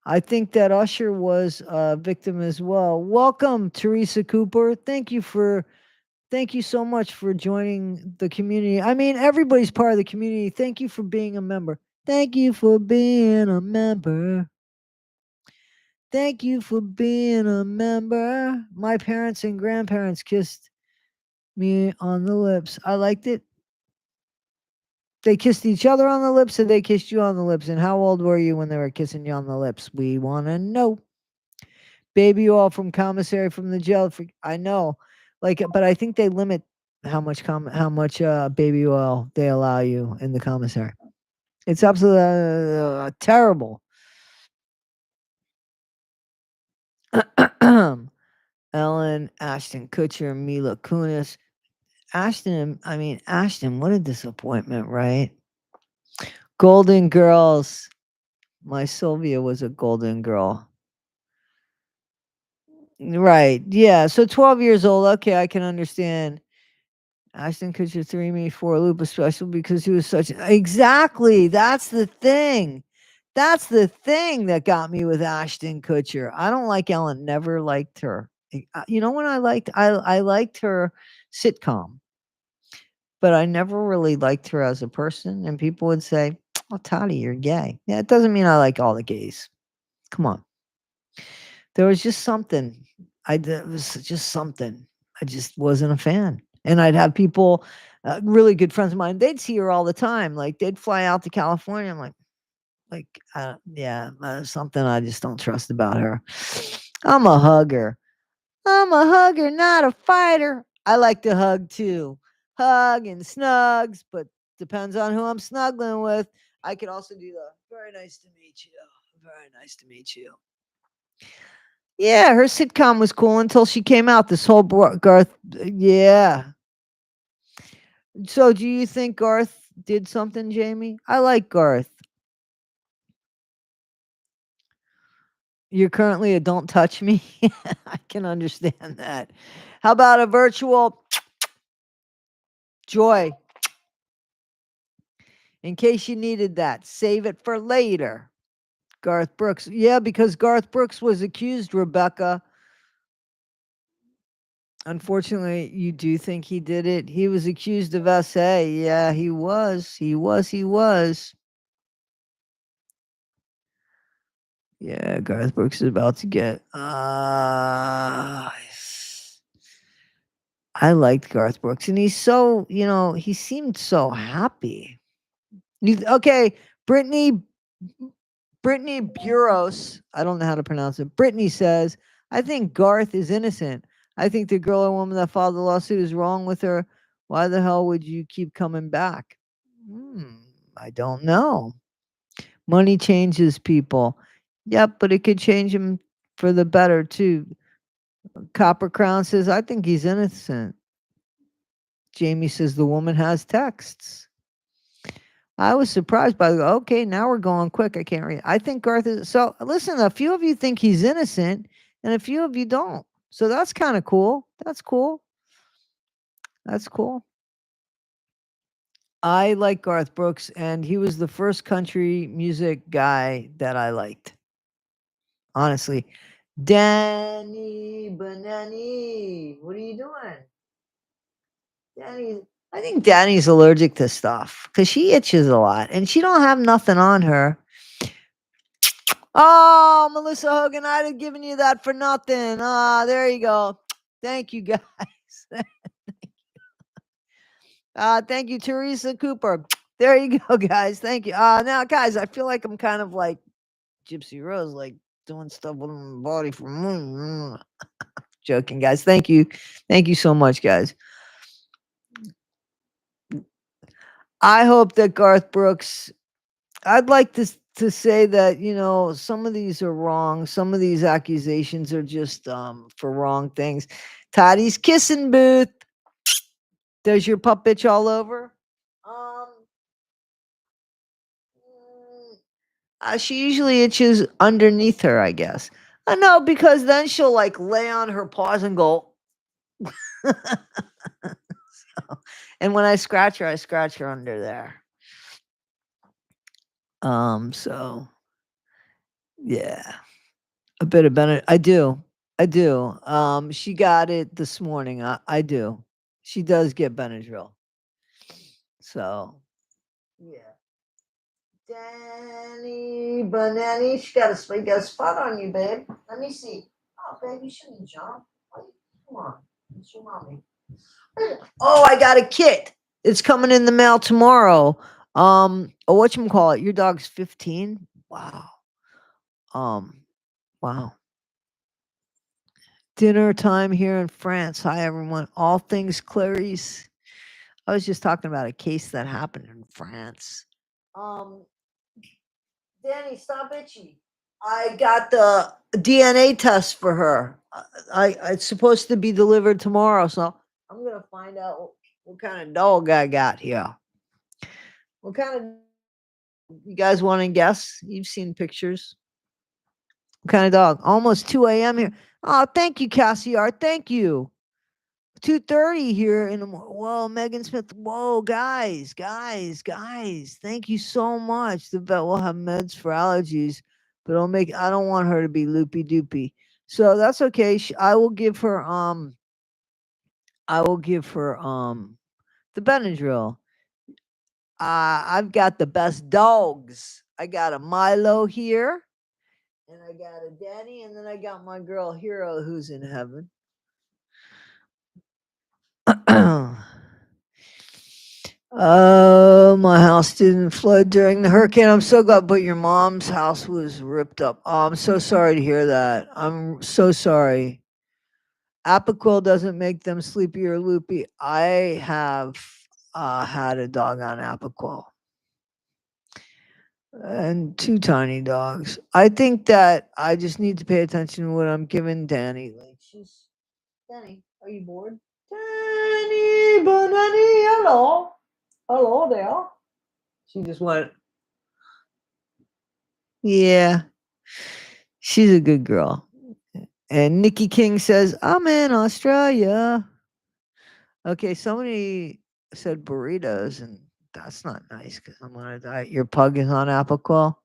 I think that Usher was a victim as well. Welcome, Teresa Cooper. Thank you so much for joining the community. I mean, everybody's part of the community. Thank you for being a member. Thank you for being a member. Thank you for being a member. My parents and grandparents kissed me on the lips. I liked it. They kissed each other on the lips, and they kissed you on the lips. And how old were you when they were kissing you on the lips? We want to know. Baby oil from commissary from the jail. I know, but I think they limit how much baby oil they allow you in the commissary. It's absolutely terrible. Ellen, Ashton Kutcher, Mila Kunis. Ashton, what a disappointment, right? Golden Girls. My Sylvia was a golden girl. Right. Yeah. So 12 years old. Okay, I can understand. Ashton Kutcher threw me for a loop, especially because he was such exactly. That's the thing. That's the thing that got me with Ashton Kutcher. I don't like Ellen. Never liked her. You know when I liked her sitcom, but I never really liked her as a person. And people would say, "Oh, Toddy, you're gay." Yeah, it doesn't mean I like all the gays. Come on. There was just something. There was just something. I just wasn't a fan. And I'd have people, really good friends of mine, they'd see her all the time. Like they'd fly out to California. I'm yeah, something I just don't trust about her. I'm a hugger. I'm a hugger, not a fighter. I like to hug too. Hug and snugs, but depends on who I'm snuggling with. I could also do the very nice to meet you. Very nice to meet you. Yeah, her sitcom was cool until she came out. This whole Garth, yeah. So, do you think Garth did something, Jamie? I like Garth. You're currently a don't touch me. I can understand that. How about a virtual joy? In case you needed that, save it for later. Garth Brooks. Yeah, because Garth Brooks was accused, Rebecca. Unfortunately, you do think he did it. He was accused of SA. Yeah, he was. He was. Yeah, Garth Brooks is about to get I liked Garth Brooks, and he's so, he seemed so happy. Okay, Brittany Buros, I don't know how to pronounce it. Brittany says, I think Garth is innocent. I think the girl or woman that filed the lawsuit is wrong with her. Why the hell would you keep coming back? I don't know. Money changes people. Yep, but it could change him for the better too. Copper Crown says, I think he's innocent. Jamie says the woman has texts. I was surprised by the okay, now we're going quick. I can't read. I think Garth is so listen, a few of you think he's innocent and a few of you don't. So that's kind of cool. That's cool. That's cool. I like Garth Brooks, and he was the first country music guy that I liked. Honestly. Danny Banani, what are you doing? Danny, I think Danny's allergic to stuff because she itches a lot and she don't have nothing on her. Oh, Melissa Hogan, I'd have given you that for nothing. Ah, there you go. Thank you, guys. Thank you, Teresa Cooper. There you go, guys. Thank you. Now, guys, I feel like I'm kind of like Gypsy Rose, like doing stuff with my body for joking, guys. Thank you. Thank you so much, guys. I hope that Garth Brooks, I'd like to say that, some of these are wrong. Some of these accusations are just for wrong things. Toddy's kissing booth. Does your pup itch all over? She usually itches underneath her, I guess. No, because then she'll like lay on her paws and go. And when I scratch her under there. So yeah, a bit of Benadryl. I do. She got it this morning. I do. She does get Benadryl. So yeah. Danny Banani, she got a spot on you, babe. Let me see. Oh, babe, you shouldn't jump. Come on, it's your mommy. Oh, I got a kit. It's coming in the mail tomorrow. Whatchamacallit? Your dog's 15? Wow. Wow. Dinner time here in France. Hi, everyone. All things Clarice. I was just talking about a case that happened in France. Danny, stop itchy. I got the DNA test for her. It's supposed to be delivered tomorrow, so I'm gonna find out what kind of dog I got here. What kind of you guys want to guess? You've seen pictures. What kind of dog? Almost 2 a.m. here. Oh, thank you, Cassiar. Thank you. 2:30 here in the morning. Whoa, Megan Smith. Whoa, guys. Thank you so much. The vet will have meds for allergies, but I don't want her to be loopy doopy. So that's okay. I will give her the Benadryl. I've got the best dogs. I got a Milo here, and I got a Danny, and then I got my girl Hero who's in heaven. Oh, my house didn't flood during the hurricane. I'm so glad, but your mom's house was ripped up. Oh, I'm so sorry to hear that. I'm so sorry. Apoquil doesn't make them sleepy or loopy. I have had a dog on Apoquil. and 2 tiny dogs. I think that I just need to pay attention to what I'm giving Danny. Like she's Danny, are you bored? Danny, Banani, hello. Hello there. She just went, yeah, she's a good girl. And Nikki King says, I'm in Australia. Okay, somebody said burritos, and that's not nice because I'm on a diet. Your pug is on Apoquel.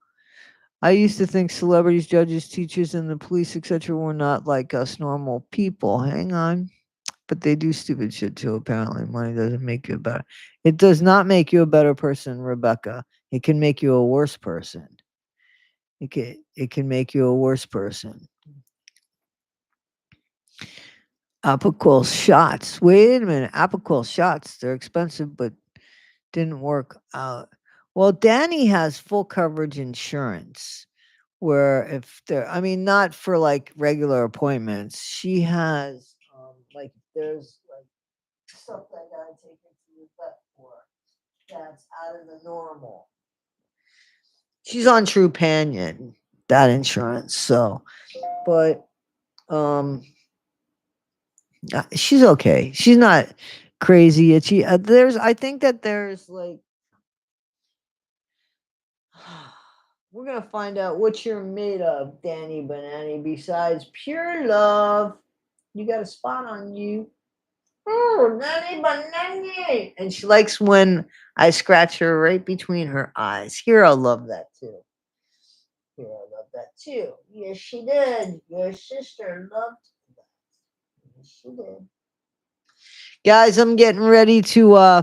I used to think celebrities, judges, teachers, and the police, etc., were not like us normal people. Hang on. But they do stupid shit too, apparently. Money doesn't make you better. It does not make you a better person, Rebecca. It can make you a worse person. It can make you a worse person. Apoquel shots. Wait a minute. Apoquel shots. They're expensive, but didn't work out. Well, Danny has full coverage insurance where if there, I mean, not for like regular appointments. She has, like, there's like stuff that I gotta take her to the vet for that's out of the normal. She's on True Panion, that insurance. So, but, um, she's okay. She's not crazy itchy. I think that there's like, we're gonna find out what you're made of, Danny Banani. Besides pure love, you got a spot on you. Oh, Danny Banani, and she likes when I scratch her right between her eyes. Hero loved that too. Hero loved that too. Yes, she did. Your sister loved that. Yes, she did. Guys, I'm getting ready to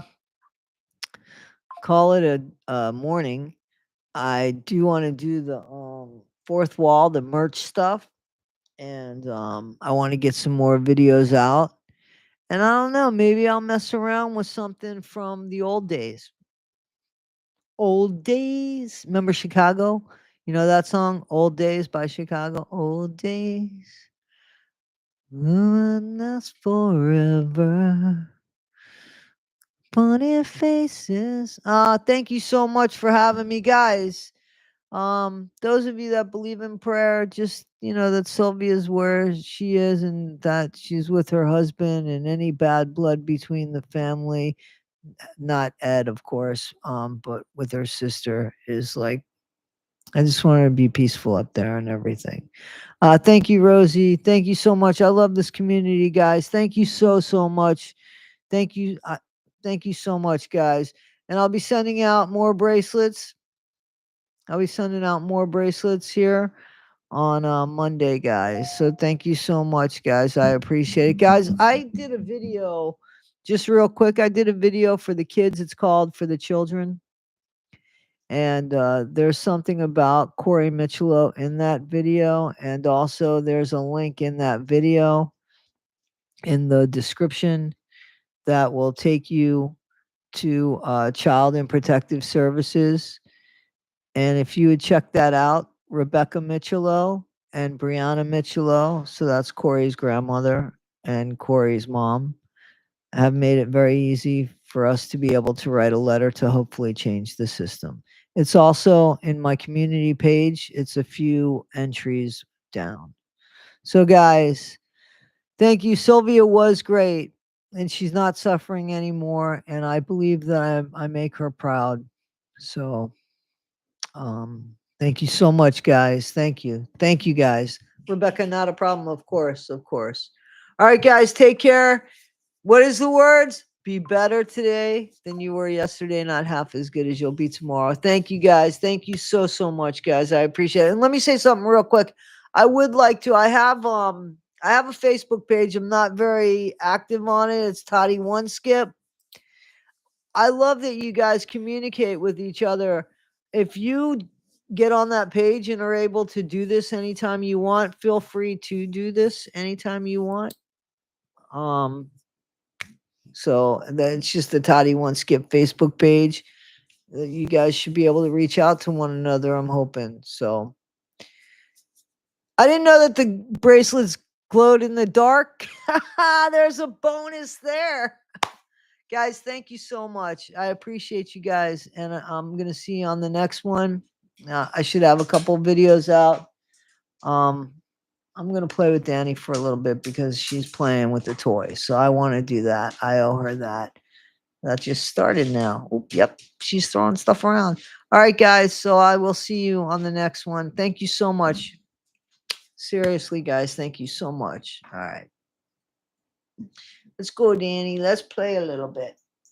call it a morning. I do want to do the fourth wall, the merch stuff, and I want to get some more videos out. And I don't know, maybe I'll mess around with something from the old days. Old days. Remember Chicago? You know that song, Old Days by Chicago? Old days. Will last forever. Funny faces. Thank you so much for having me, guys. Those of you that believe in prayer, just that Sylvia's where she is and that she's with her husband and any bad blood between the family, not Ed, of course, but with her sister is like I just want her to be peaceful up there and everything. Thank you, Rosie. Thank you so much. I love this community, guys. Thank you so much. Thank you. Thank you so much, guys. And I'll be sending out more bracelets. I'll be sending out more bracelets here on Monday, guys. So thank you so much, guys. I appreciate it. Guys, I did a video just real quick. I did a video for the kids. It's called For the Children. And there's something about Corey Michelo in that video. And also, there's a link in that video in the description that will take you to Child and Protective Services. And if you would check that out, Rebecca Michelo and Brianna Michelo, so that's Corey's grandmother and Corey's mom, have made it very easy for us to be able to write a letter to hopefully change the system. It's also in my community page. It's a few entries down. So, guys, thank you. Sylvia was great, and she's not suffering anymore. And I believe that I make her proud. So, thank you so much, guys. Thank you, guys. Rebecca, not a problem, of course, of course. All right, guys, take care. What is the words? Be better today than you were yesterday, not half as good as you'll be tomorrow. Thank you, guys. Thank you so much, guys. I appreciate it. And let me say something real quick. I would like to. I have a Facebook page. I'm not very active on it. It's Toddy One Skip. I love that you guys communicate with each other. If you get on that page and are able to do this anytime you want, feel free to do this anytime you want. So that's just the Toddy One Skip Facebook page. You guys should be able to reach out to one another, I'm hoping. So I didn't know that the bracelets glowed in the dark. There's a bonus there. Guys, thank you so much. I appreciate you guys. And I'm going to see you on the next one. I should have a couple videos out. Um, I'm gonna play with Danny for a little bit because she's playing with the toys. So I want to do that. I owe her that. That just started now. Oop, yep, she's throwing stuff around. All right, guys. So I will see you on the next one. Thank you so much. Seriously, guys, thank you so much. All right. Let's go, Danny. Let's play a little bit.